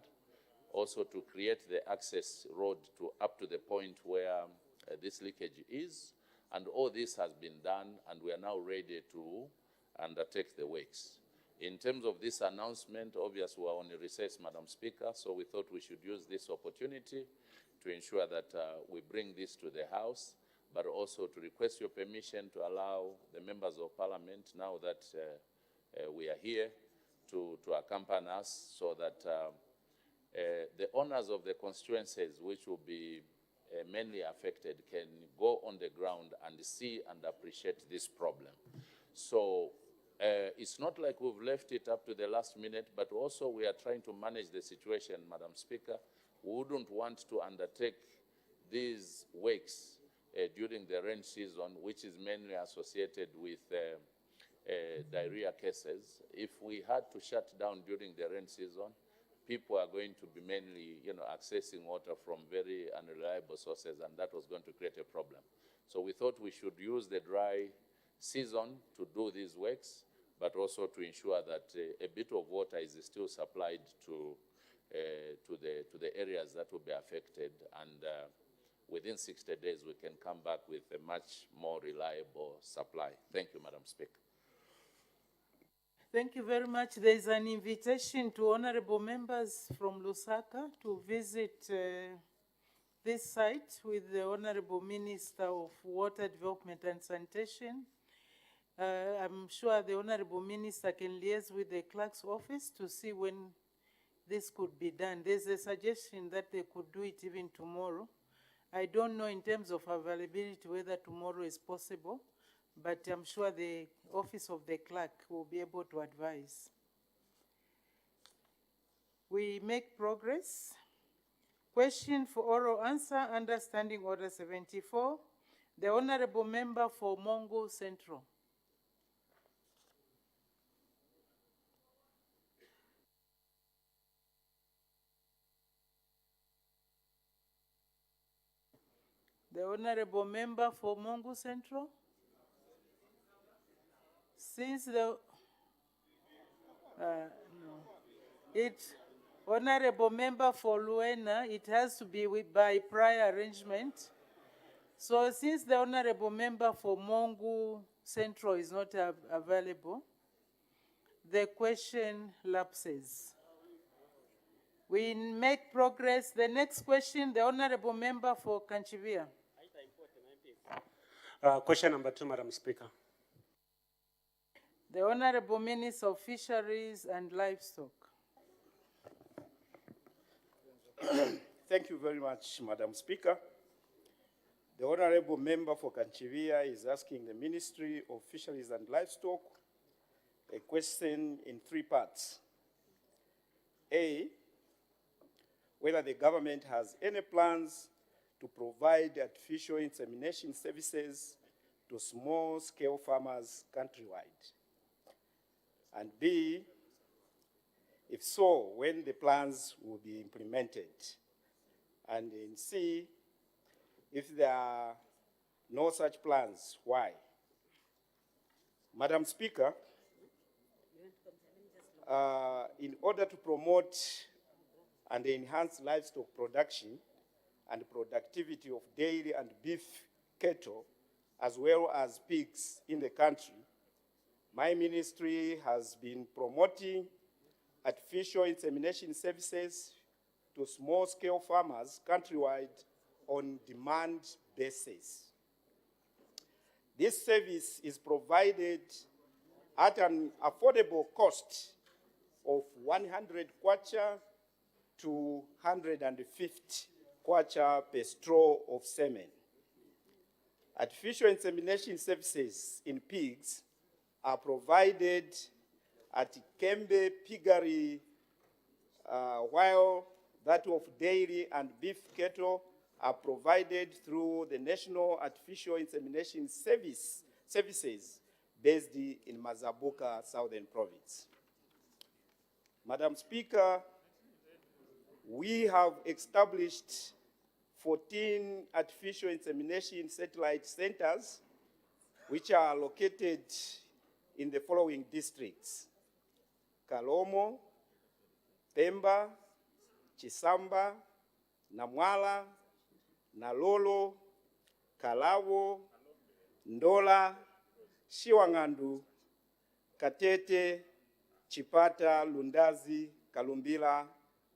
also to create the access road to up to the point where this leakage is. And all this has been done, and we are now ready to undertake the works. In terms of this announcement, obviously we are on a recess, Madam Speaker, so we thought we should use this opportunity to ensure that we bring this to the House, but also to request your permission to allow the members of Parliament, now that we are here, to accompany us, so that the owners of the constituencies which will be mainly affected can go on the ground and see and appreciate this problem. So it's not like we've left it up to the last minute, but also we are trying to manage the situation, Madam Speaker. We wouldn't want to undertake these works during the rain season, which is mainly associated with diarrhea cases. If we had to shut down during the rain season, people are going to be mainly, accessing water from very unreliable sources, and that was going to create a problem. So we thought we should use the dry season to do these works, but also to ensure that a bit of water is still supplied to the areas that will be affected, and within 60 days we can come back with a much more reliable supply. Thank you, Madam Speaker. Thank you very much. There is an invitation to honorable members from Lusaka to visit this site with the Honorable Minister of Water Development and Sanitation. I'm sure the Honorable Minister can liaise with the clerk's office to see when this could be done. There's a suggestion that they could do it even tomorrow. I don't know in terms of availability whether tomorrow is possible, but I'm sure the office of the clerk will be able to advise. We make progress. Question for oral answer under Standing Order 74. The Honorable Member for Mongo Central. The Honorable Member for Mongo Central. Since the Honorable Member for Luena, it has to be by prior arrangement. So since the Honorable Member for Mongo Central is not available, the question lapses. We make progress. The next question, the Honorable Member for Kanchivia. Question number 2, Madam Speaker. The Honorable Minister of Fisheries and Livestock. Thank you very much, Madam Speaker. The Honorable Member for Kanchivia is asking the Ministry of Fisheries and Livestock a question in 3 parts. A, whether the government has any plans to provide artificial insemination services to small-scale farmers countrywide. And B, if so, when the plans will be implemented. And in C, if there are no such plans, why? Madam Speaker, in order to promote and enhance livestock production and productivity of dairy and beef cattle, as well as pigs in the country, my ministry has been promoting artificial insemination services to small-scale farmers countrywide on demand basis. This service is provided at an affordable cost of 100 kwacha to 150 kwacha per straw of semen. Artificial insemination services in pigs are provided at Kembe Piggery, while that of dairy and beef cattle are provided through the National Artificial Insemination Services based in Mazabuka, Southern Province. Madam Speaker, we have established 14 artificial insemination satellite centers, which are located in the following districts: Kalomo, Pemba, Chisamba, Namwala, Nalolo, Kalawo, Ndola, Shiwangandu, Katete, Chipata, Lundazi, Kalumbila,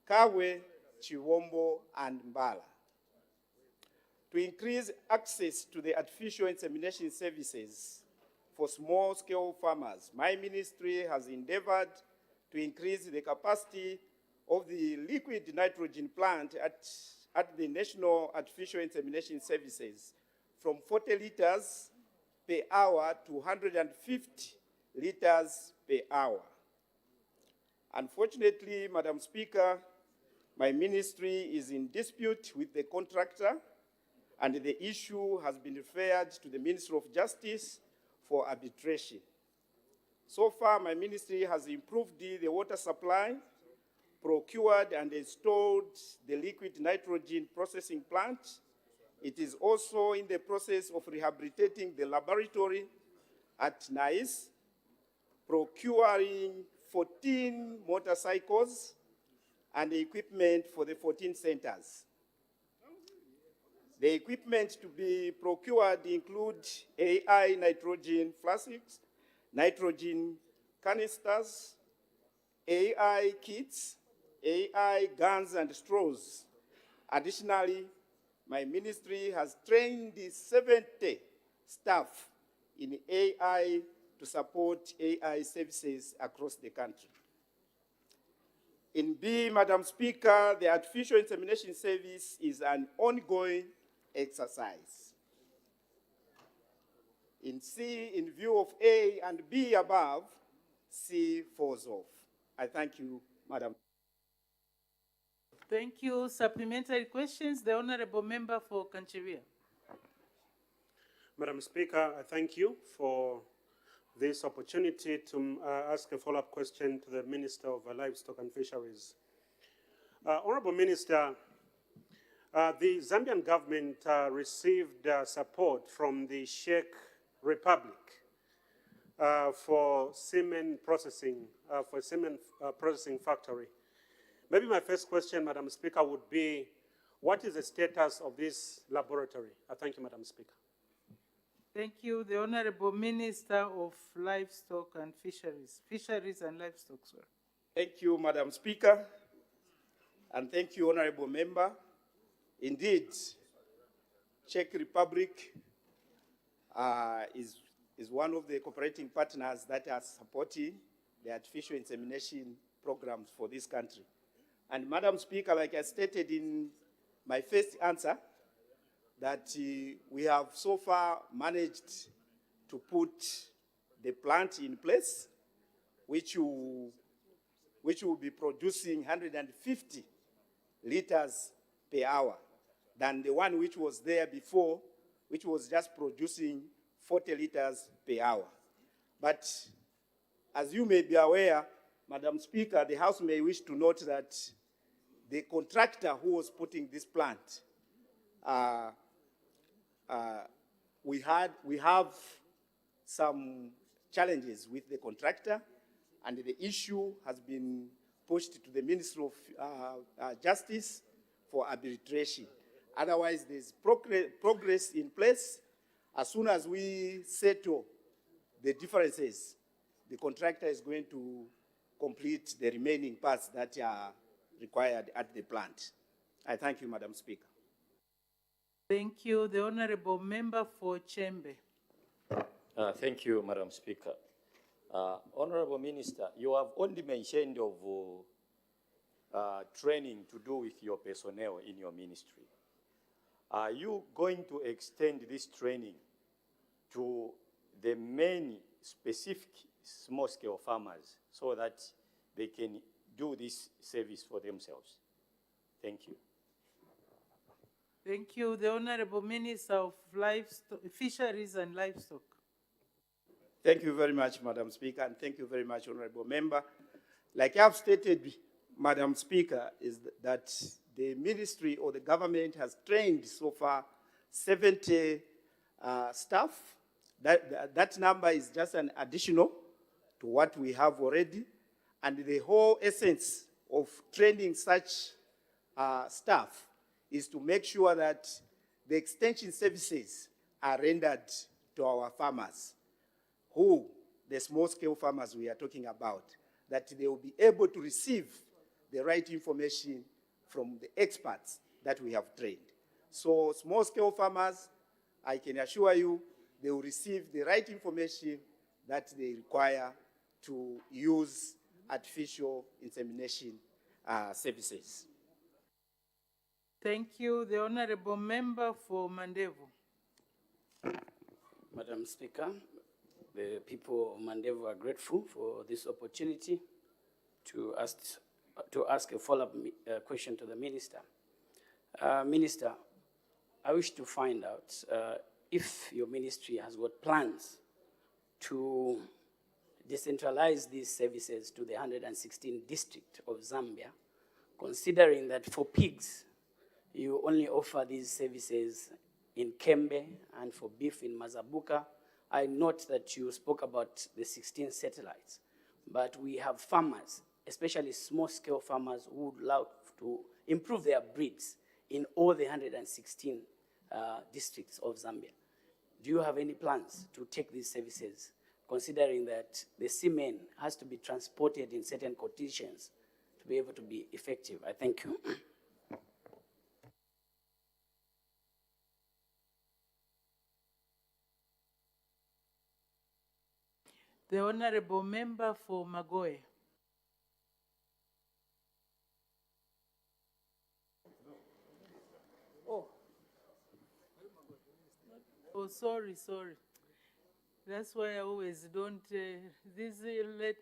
Kawe, Chiwombo, and Mbala. To increase access to the artificial insemination services for small-scale farmers, my ministry has endeavored to increase the capacity of the liquid nitrogen plant at the National Artificial Insemination Services from 40 liters per hour to 150 liters per hour. Unfortunately, Madam Speaker, my ministry is in dispute with the contractor, and the issue has been referred to the Ministry of Justice for arbitration. So far, my ministry has improved the water supply, procured and installed the liquid nitrogen processing plant. It is also in the process of rehabilitating the laboratory at NICE, procuring 14 motorcycles and equipment for the 14 centers. The equipment to be procured include AI nitrogen flasks, nitrogen canisters, AI kits, AI guns and straws. Additionally, my ministry has trained 70 staff in AI to support AI services across the country. In B, Madam Speaker, the artificial insemination service is an ongoing exercise. In C, in view of A and B above, C falls off. I thank you, Madam. Thank you. Supplementary questions. The Honorable Member for Kanchiria. Madam Speaker, I thank you for this opportunity to ask a follow-up question to the Minister of Livestock and Fisheries. Honorable Minister, the Zambian government received support from the Czech Republic for semen processing, for a semen processing factory. Maybe my first question, Madam Speaker, would be, what is the status of this laboratory? Thank you, Madam Speaker. Thank you. The Honorable Minister of Livestock and Fisheries. Fisheries and Livestock, sir. Thank you, Madam Speaker, and thank you, Honorable Member. Indeed, Czech Republic is one of the cooperating partners that are supporting the artificial insemination programs for this country. And Madam Speaker, like I stated in my first answer, that we have so far managed to put the plant in place, which will be producing 150 liters per hour than the one which was there before, which was just producing 40 liters per hour. But as you may be aware, Madam Speaker, the House may wish to note that the contractor who was putting this plant, we have some challenges with the contractor, and the issue has been pushed to the Ministry of Justice for arbitration. Otherwise, there's progress in place. As soon as we settle the differences, the contractor is going to complete the remaining parts that are required at the plant. I thank you, Madam Speaker. Thank you. The Honorable Member for Chembe. Thank you, Madam Speaker. Honorable Minister, you have only mentioned of training to do with your personnel in your ministry. Are you going to extend this training to the many specific small-scale farmers so that they can do this service for themselves? Thank you. Thank you. The Honorable Minister of Fisheries and Livestock. Thank you very much, Madam Speaker, and thank you very much, Honorable Member. Like I've stated, Madam Speaker, is that the ministry or the government has trained so far 70 staff. That number is just an additional to what we have already. And the whole essence of training such staff is to make sure that the extension services are rendered to our farmers, the small-scale farmers we are talking about, that they will be able to receive the right information from the experts that we have trained. So small-scale farmers, I can assure you, they will receive the right information that they require to use artificial insemination services. Thank you. The Honorable Member for Mandevu. Madam Speaker, the people of Mandevu are grateful for this opportunity to ask a follow-up question to the Minister. Minister, I wish to find out if your ministry has got plans to decentralize these services to the 116 district of Zambia, considering that for pigs, you only offer these services in Kembe and for beef in Mazabuka. I note that you spoke about the 16 satellites, but we have farmers, especially small-scale farmers, who would love to improve their breeds in all the 116 districts of Zambia. Do you have any plans to take these services, considering that the semen has to be transported in certain conditions to be able to be effective? I thank you. The Honorable Member for Magoe. Oh, sorry. That's why I always don't, these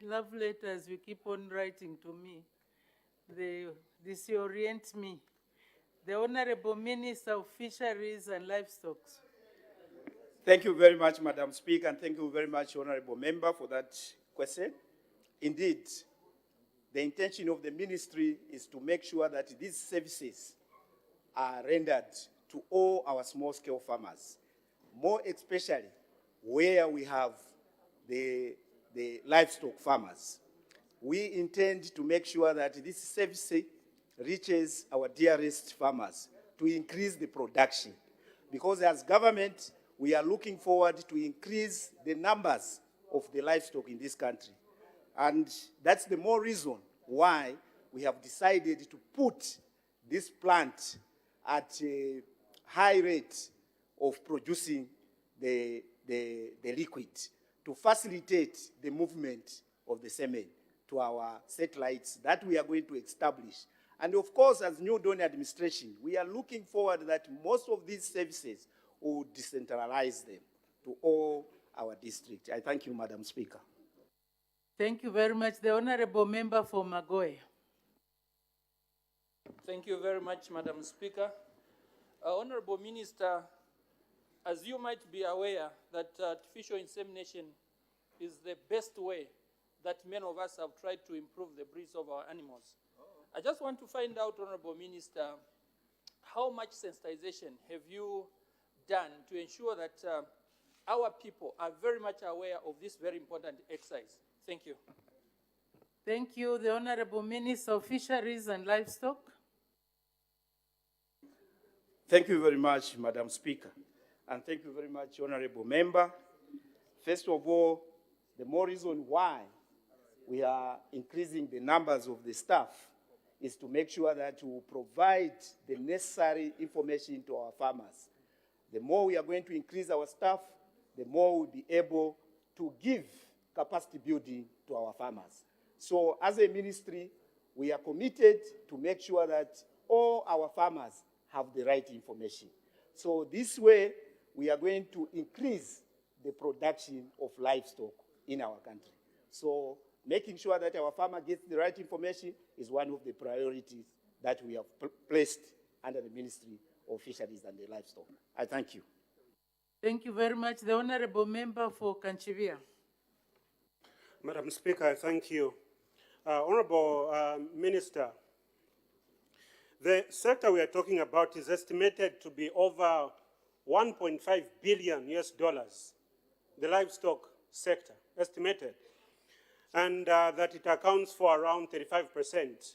love letters you keep on writing to me, they disorient me. The Honorable Minister of Fisheries and Livestock. Thank you very much, Madam Speaker, and thank you very much, Honorable Member, for that question. Indeed, the intention of the ministry is to make sure that these services are rendered to all our small-scale farmers, more especially where we have the livestock farmers. We intend to make sure that this service reaches our dearest farmers to increase the production, because as government, we are looking forward to increase the numbers of the livestock in this country. And that's the more reason why we have decided to put this plant at a high rate of producing the liquid to facilitate the movement of the semen to our satellites that we are going to establish. And of course, as New Dawn administration, we are looking forward that most of these services will decentralize them to all our districts. I thank you, Madam Speaker. Thank you very much. The Honorable Member for Magoe. Thank you very much, Madam Speaker. Honorable Minister, as you might be aware that artificial insemination is the best way that many of us have tried to improve the breeds of our animals. I just want to find out, Honorable Minister, how much sensitization have you done to ensure that our people are very much aware of this very important exercise? Thank you. Thank you. The Honorable Minister of Fisheries and Livestock. Thank you very much, Madam Speaker. And thank you very much, Honorable Member. First of all, the more reason why we are increasing the numbers of the staff is to make sure that we provide the necessary information to our farmers. The more we are going to increase our staff, the more we'll be able to give capacity building to our farmers. So as a ministry, we are committed to make sure that all our farmers have the right information. So this way, we are going to increase the production of livestock in our country. So making sure that our farmer gets the right information is one of the priorities that we have placed under the Ministry of Fisheries and the Livestock. I thank you. Thank you very much. The Honorable Member for Kanchivia. Madam Speaker, I thank you. Honorable Minister, the sector we are talking about is estimated to be over $1.5 billion US, the livestock sector, estimated, and that it accounts for around 35%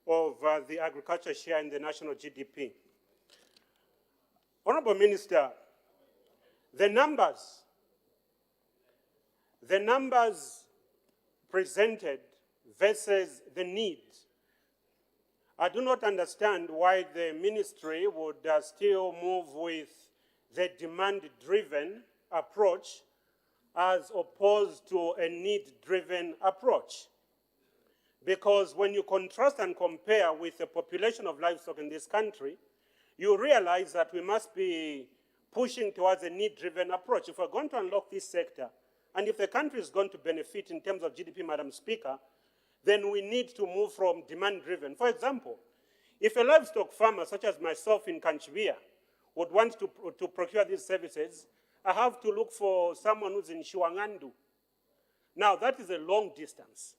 of the agriculture share in the national GDP. Honorable Minister, the numbers presented versus the need, I do not understand why the ministry would still move with the demand-driven approach as opposed to a need-driven approach. Because when you contrast and compare with the population of livestock in this country, you realize that we must be pushing towards a need-driven approach. If we're going to unlock this sector, and if the country is going to benefit in terms of GDP, Madam Speaker, then we need to move from demand-driven. For example, if a livestock farmer such as myself in Kanchivia would want to procure these services, I have to look for someone who's in Shiwangandu. Now, that is a long distance.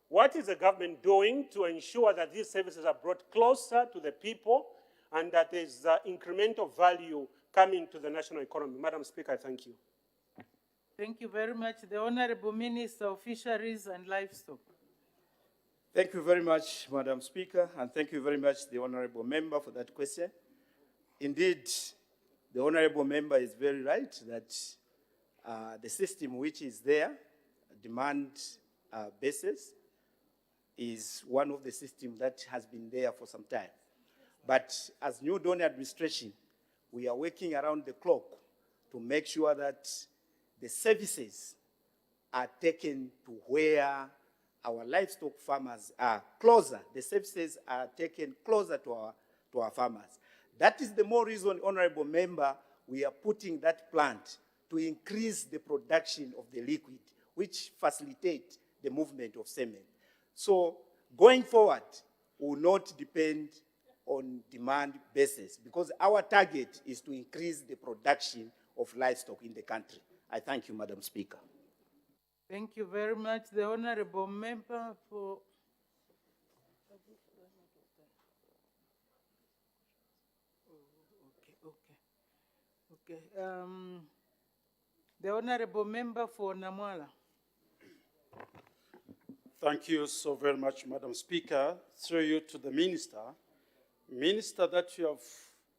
What is the government doing to ensure that these services are brought closer to the people and that there's incremental value coming to the national economy? Madam Speaker, I thank you. Thank you very much. The Honorable Minister of Fisheries and Livestock. Thank you very much, Madam Speaker, and thank you very much, the Honorable Member, for that question. Indeed, the Honorable Member is very right that the system which is there, demand basis, is one of the systems that has been there for some time. But as New Dawn administration, we are working around the clock to make sure that the services are taken to where our livestock farmers are closer. The services are taken closer to our farmers. That is the more reason, Honorable Member, we are putting that plant to increase the production of the liquid, which facilitates the movement of semen. So going forward, we will not depend on demand basis because our target is to increase the production of livestock in the country. I thank you, Madam Speaker. Thank you very much. The Honorable Member for... the Honorable Member for Namwala. Thank you so very much, Madam Speaker. Through you to the Minister. Minister, that you have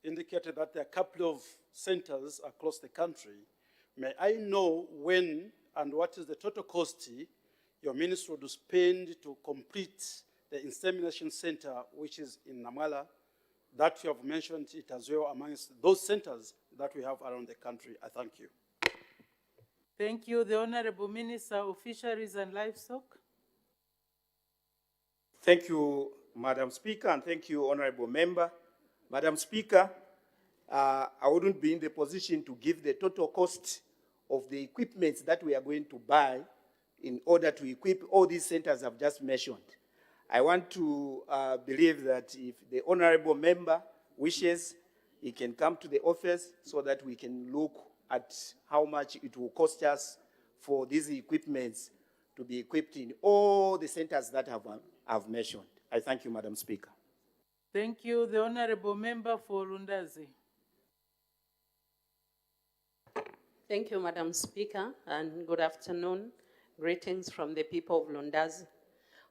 indicated that there are a couple of centers across the country. May I know when and what is the total cost your ministry would spend to complete the insemination center, which is in Namwala, that you have mentioned it as well amongst those centers that we have around the country? I thank you. Thank you. The Honorable Minister of Fisheries and Livestock. Thank you, Madam Speaker, and thank you, Honorable Member. Madam Speaker, I wouldn't be in the position to give the total cost of the equipment that we are going to buy in order to equip all these centers I've just mentioned. I want to believe that if the Honorable Member wishes, he can come to the office so that we can look at how much it will cost us for these equipments to be equipped in all the centers that I've mentioned. I thank you, Madam Speaker. Thank you. The Honorable Member for Lundazi. Thank you, Madam Speaker, and good afternoon. Greetings from the people of Lundazi.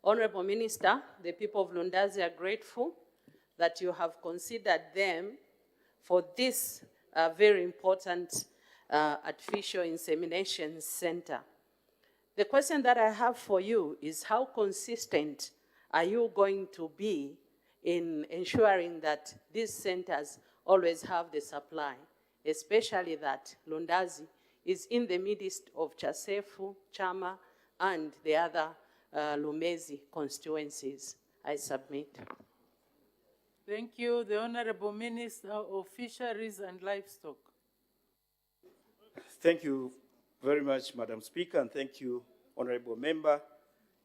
Honorable Minister, the people of Lundazi are grateful that you have considered them for this very important artificial insemination center. The question that I have for you is how consistent are you going to be in ensuring that these centers always have the supply, especially that Lundazi is in the midst of Chasefu, Chama, and the other Lumezi constituencies. I submit. Thank you. The Honorable Minister of Fisheries and Livestock. Thank you very much, Madam Speaker, and thank you, Honorable Member.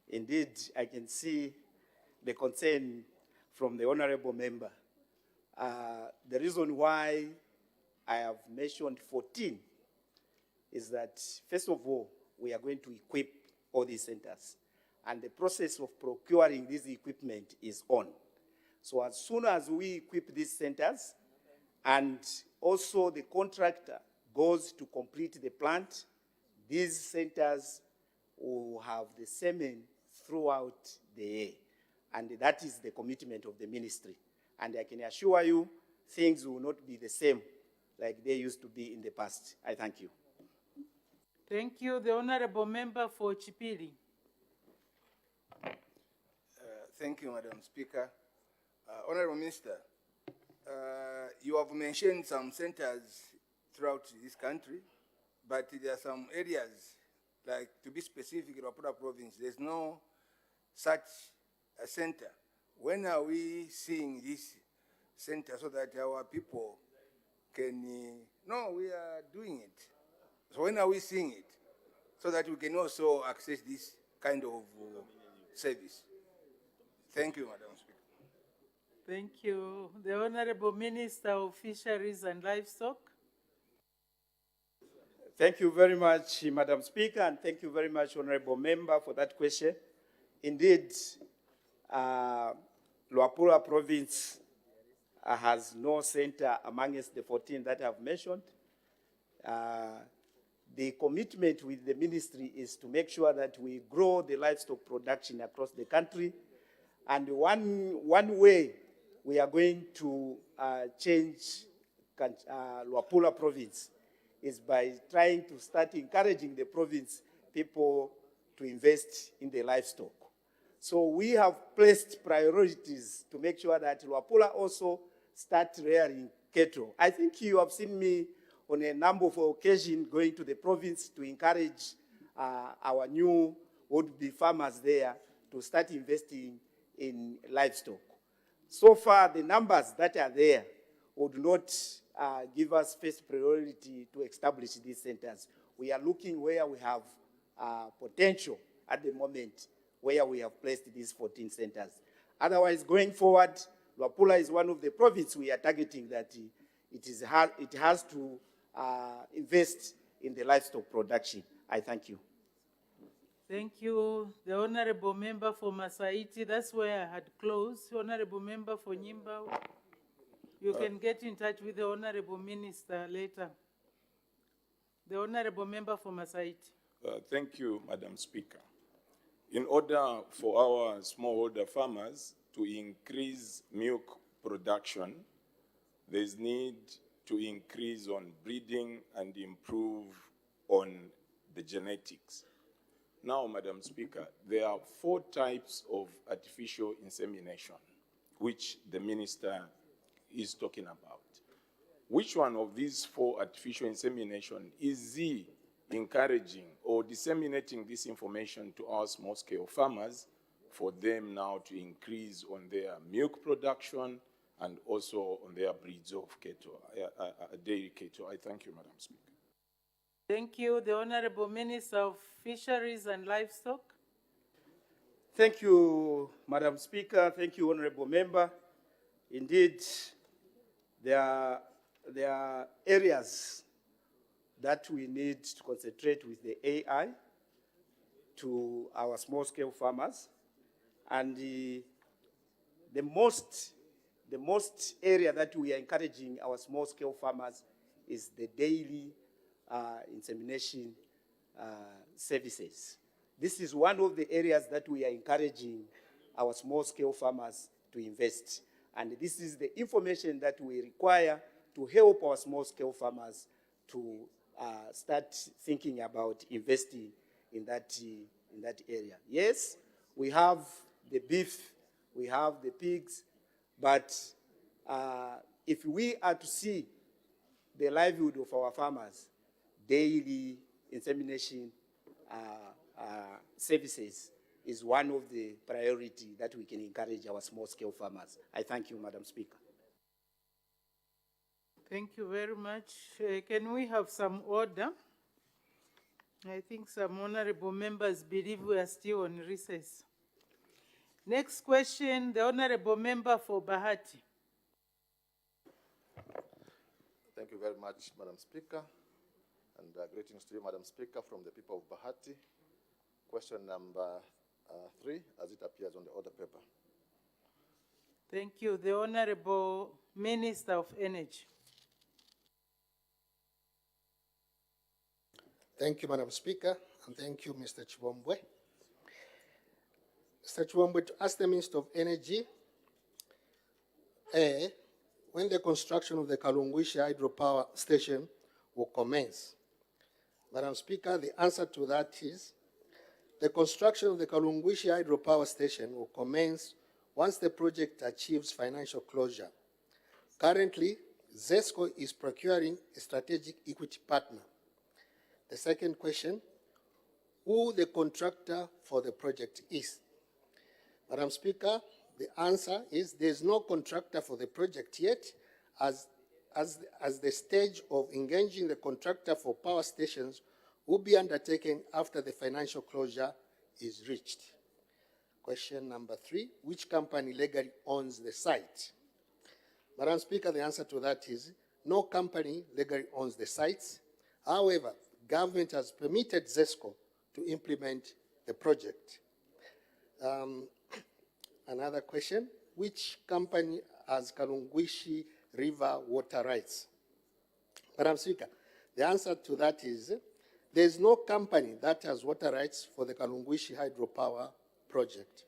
Indeed, I can see the concern from the Honorable Member. The reason why I have mentioned 14 is that, first of all, we are going to equip all these centers, and the process of procuring this equipment is on. So as soon as we equip these centers, and also the contractor goes to complete the plant, these centers will have the semen throughout the year. And that is the commitment of the ministry. And I can assure you, things will not be the same like they used to be in the past. I thank you. Thank you. The Honorable Member for Chipili. Thank you, Madam Speaker. Honorable Minister, you have mentioned some centers throughout this country, but there are some areas, like to be specific, Luapula province, there's no such a center. When are we seeing this center so that our people can, no, we are doing it. So when are we seeing it? So that we can also access this kind of service. Thank you, Madam Speaker. Thank you. The Honorable Minister of Fisheries and Livestock. Thank you very much, Madam Speaker, and thank you very much, Honorable Member, for that question. Indeed, Luapula province has no center amongst the 14 that I've mentioned. The commitment with the ministry is to make sure that we grow the livestock production across the country. And one way we are going to change Luapula province is by trying to start encouraging the province people to invest in the livestock. So we have placed priorities to make sure that Luapula also start rearing cattle. I think you have seen me on a number of occasions going to the province to encourage our new would-be farmers there to start investing in livestock. So far, the numbers that are there would not give us first priority to establish these centers. We are looking where we have potential at the moment, where we have placed these 14 centers. Otherwise, going forward, Luapula is one of the provinces we are targeting that it has to invest in the livestock production. I thank you. Thank you. The Honorable Member for Masaiti, that's where I had closed. Honorable Member for Nyimba, you can get in touch with the Honorable Minister later. The Honorable Member for Masaiti. Thank you, Madam Speaker. In order for our smallholder farmers to increase milk production, there's need to increase on breeding and improve on the genetics. Now, Madam Speaker, there are 4 types of artificial insemination, which the minister is talking about. Which one of these 4 artificial insemination is he encouraging or disseminating this information to our small-scale farmers for them now to increase on their milk production and also on their breeds of cattle, dairy cattle? I thank you, Madam Speaker. Thank you. The Honorable Minister of Fisheries and Livestock. Thank you, Madam Speaker. Thank you, Honorable Member. Indeed, there are areas that we need to concentrate with the AI to our small-scale farmers. And the most area that we are encouraging our small-scale farmers is the daily insemination services. this is one of the areas that we are encouraging our small-scale farmers to invest. And this is the information that we require to help our small-scale farmers to start thinking about investing in that area. Yes, we have the beef, we have the pigs, but if we are to see the livelihood of our farmers, daily insemination services is one of the priority that we can encourage our small-scale farmers. I thank you, Madam Speaker. Thank you very much. Can we have some order? I think some honorable members believe we are still on recess. Next question, the honorable member for Bahati. Thank you very much, Madam Speaker. And greetings to you, Madam Speaker, from the people of Bahati. Question number 3, as it appears on the order paper. Thank you. The Honorable Minister of Energy. Thank you, Madam Speaker, and thank you, Mr. Chibombwe. Mr. Chibombwe, to ask the Minister of Energy, when the construction of the Kalungwishi hydropower station will commence? Madam Speaker, the answer to that is the construction of the Kalungwishi hydropower station will commence once the project achieves financial closure. Currently, ZESCO is procuring a strategic equity partner. The second question, who the contractor for the project is? Madam Speaker, the answer is there's no contractor for the project yet, as the stage of engaging the contractor for power stations will be undertaken after the financial closure is reached. Question number 3, which company legally owns the site? Madam Speaker, the answer to that is no company legally owns the sites. However, government has permitted ZESCO to implement the project. Another question, which company has Kalungwishi River water rights? Madam Speaker, the answer to that is there's no company that has water rights for the Kalungwishi hydropower project.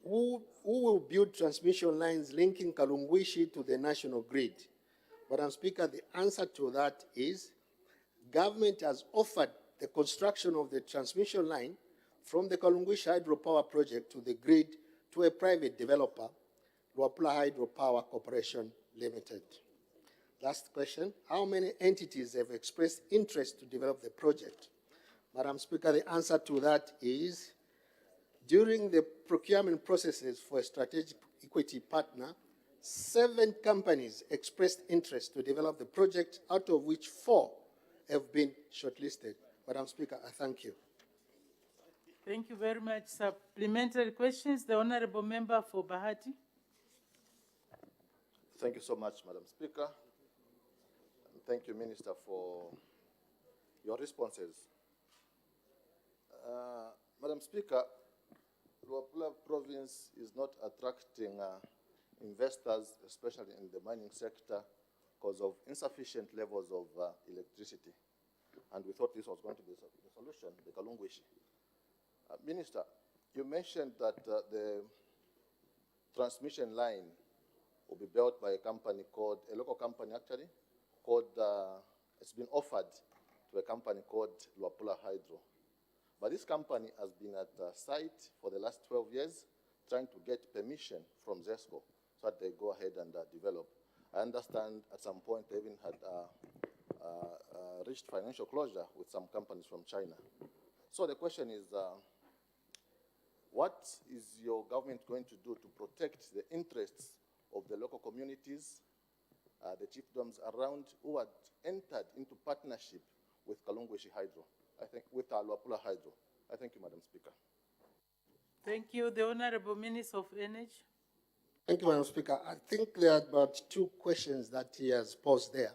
Who will build transmission lines linking Kalungwishi to the national grid? Madam Speaker, the answer to that is government has offered the construction of the transmission line from the Kalungwishi hydropower project to the grid to a private developer, Luapula Hydropower Corporation Limited. Last question, how many entities have expressed interest to develop the project? Madam Speaker, the answer to that is during the procurement processes for a strategic equity partner, 7 companies expressed interest to develop the project, out of which 4 have been shortlisted. Madam Speaker, I thank you. Thank you very much. Supplementary questions, the Honorable Member for Bahati. Thank you so much, Madam Speaker. And thank you, Minister, for your responses. Madam Speaker, Luapula province is not attracting investors, especially in the mining sector, because of insufficient levels of electricity. And we thought this was going to be the solution, the Kalungwishi. Minister, you mentioned that the transmission line will be built by a company called, a local company actually, called, it's been offered to a company called Luapula Hydro. But this company has been at the site for the last 12 years trying to get permission from ZESCO so that they go ahead and develop. I understand at some point they even had reached financial closure with some companies from China. So the question is, what is your government going to do to protect the interests of the local communities, the chiefdoms around who had entered into partnership with Kalungwishi Hydro, I think, with Luapula Hydro? I thank you, Madam Speaker. Thank you. The Honorable Minister of Energy. Thank you, Madam Speaker. I think there are about 2 questions that he has posed there.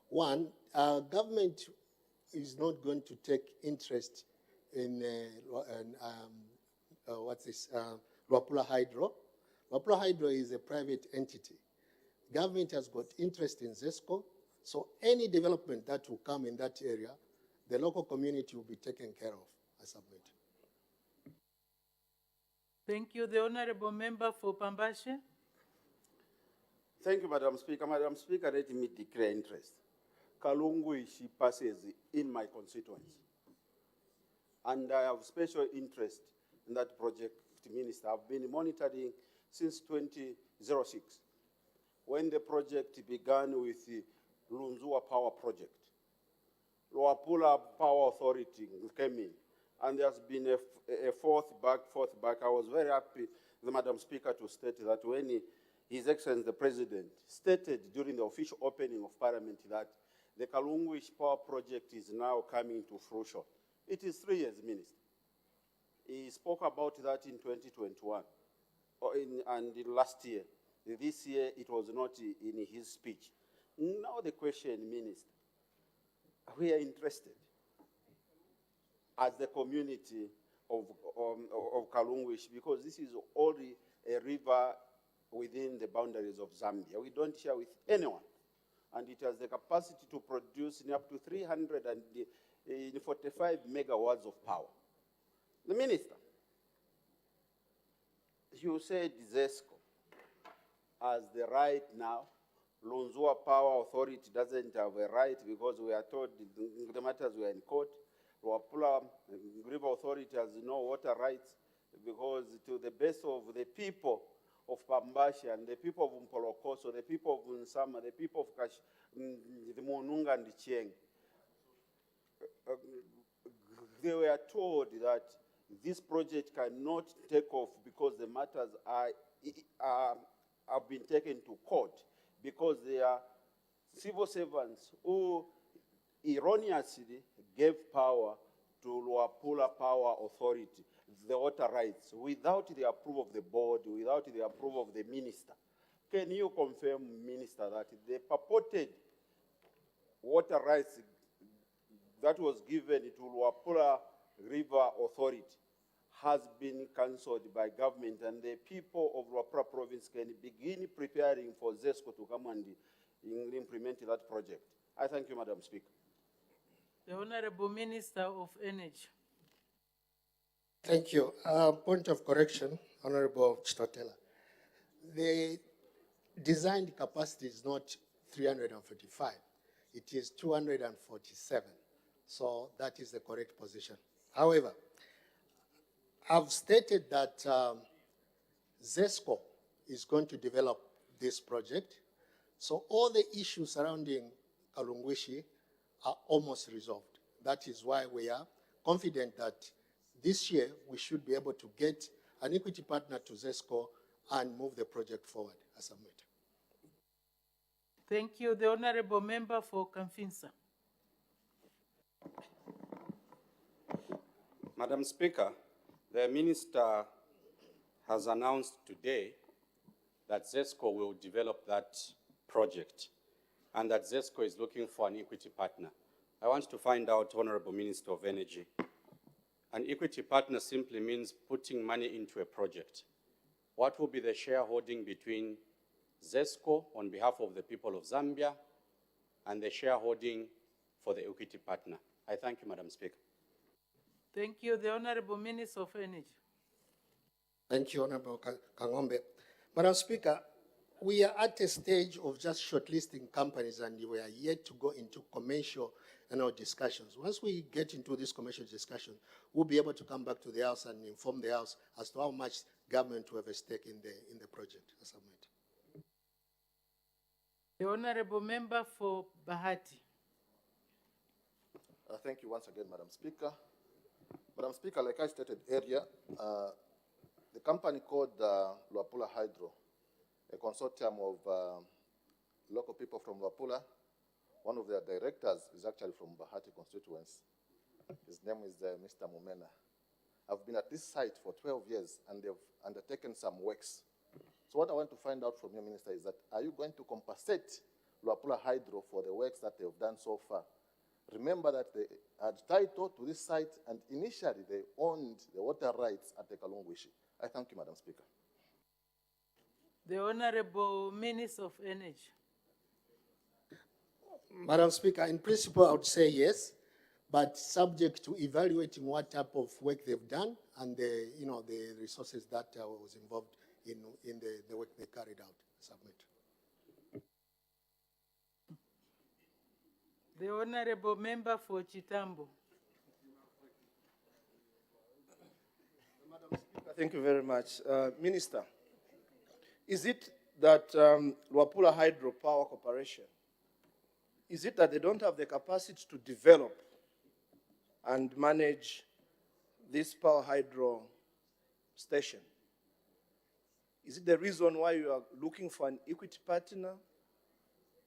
One, government is not going to take interest in Luapula Hydro. Luapula Hydro is a private entity. Government has got interest in ZESCO, so any development that will come in that area, the local community will be taken care of. I submit. Thank you. The Honorable Member for Pambashe. Thank you, Madam Speaker. Madam Speaker, let me declare interest. Kalunguishi passes in my constituency. And I have special interest in that project, Minister. I've been monitoring since 2006, when the project began with the Lunzua Power Project. Luapula Power Authority came in, and there's been a fourth back. I was very happy, Madam Speaker, to state that when His Excellency the President stated during the official opening of Parliament that the Kalunguish Power Project is now coming to fruition. It is 3 years, Minister. He spoke about that in 2021, and last year. This year, it was not in his speech. Now the question, Minister, we are interested as the community of Kalunguish, because this is only a river within the boundaries of Zambia. We don't share with anyone. And it has the capacity to produce up to 345 megawatts of power. The Minister, you said ZESCO has the right now. Lunzua Power Authority doesn't have a right because we are told the matters were in court. Luapula River Authority has no water rights because to the best of the people of Pambashi and the people of Mpolokoso, the people of Nsama, the people of the Monunga and the Chieng, they were told that this project cannot take off because the matters have been taken to court because they are civil servants who erroneously gave power to Luapula Power Authority, the water rights, without the approval of the board, without the approval of the minister. Can you confirm, Minister, that the purported water rights that was given to Luapula River Authority has been cancelled by government, and the people of Luapula province can begin preparing for ZESCO to come and implement that project? I thank you, Madam Speaker. The Honorable Minister of Energy. Thank you. Point of correction, Honorable Chitotela. The designed capacity is not 345. It is 247. So that is the correct position. However, I've stated that ZESCO is going to develop this project. So all the issues surrounding Kalunguishi are almost resolved. That is why we are confident that this year we should be able to get an equity partner to ZESCO and move the project forward. I submit. Thank you. The Honorable Member for Kamfinsa. Madam Speaker, the Minister has announced today that ZESCO will develop that project and that ZESCO is looking for an equity partner. I want to find out, Honorable Minister of Energy, an equity partner simply means putting money into a project. What will be the shareholding between ZESCO on behalf of the people of Zambia and the shareholding for the equity partner? I thank you, Madam Speaker. Thank you. The Honorable Minister of Energy. Thank you, Honorable Kangombe. Madam Speaker, we are at a stage of just shortlisting companies and we are yet to go into commercial discussions. Once we get into this commercial discussion, we'll be able to come back to the House and inform the House as to how much government will have a stake in the project. I submit. The Honorable Member for Bahati. Thank you once again, Madam Speaker. Madam Speaker, like I stated earlier, the company called Luapula Hydro, a consortium of local people from Luapula, one of their directors is actually from Bahati constituency. His name is Mr. Mumena. I've been at this site for 12 years and they've undertaken some works. So what I want to find out from you, Minister, is that are you going to compensate Luapula Hydro for the works that they've done so far? Remember that they had title to this site and initially they owned the water rights at the Kalunguishi. I thank you, Madam Speaker. The Honorable Minister of Energy. Madam Speaker, in principle, I would say yes, but subject to evaluating what type of work they've done and the, the resources that was involved in the work they carried out. Submit. The Honorable Member for Chitambo. Thank you very much. Minister, is it that Luapula Hydropower Corporation, is it that they don't have the capacity to develop and manage this power hydro station? Is it the reason why you are looking for an equity partner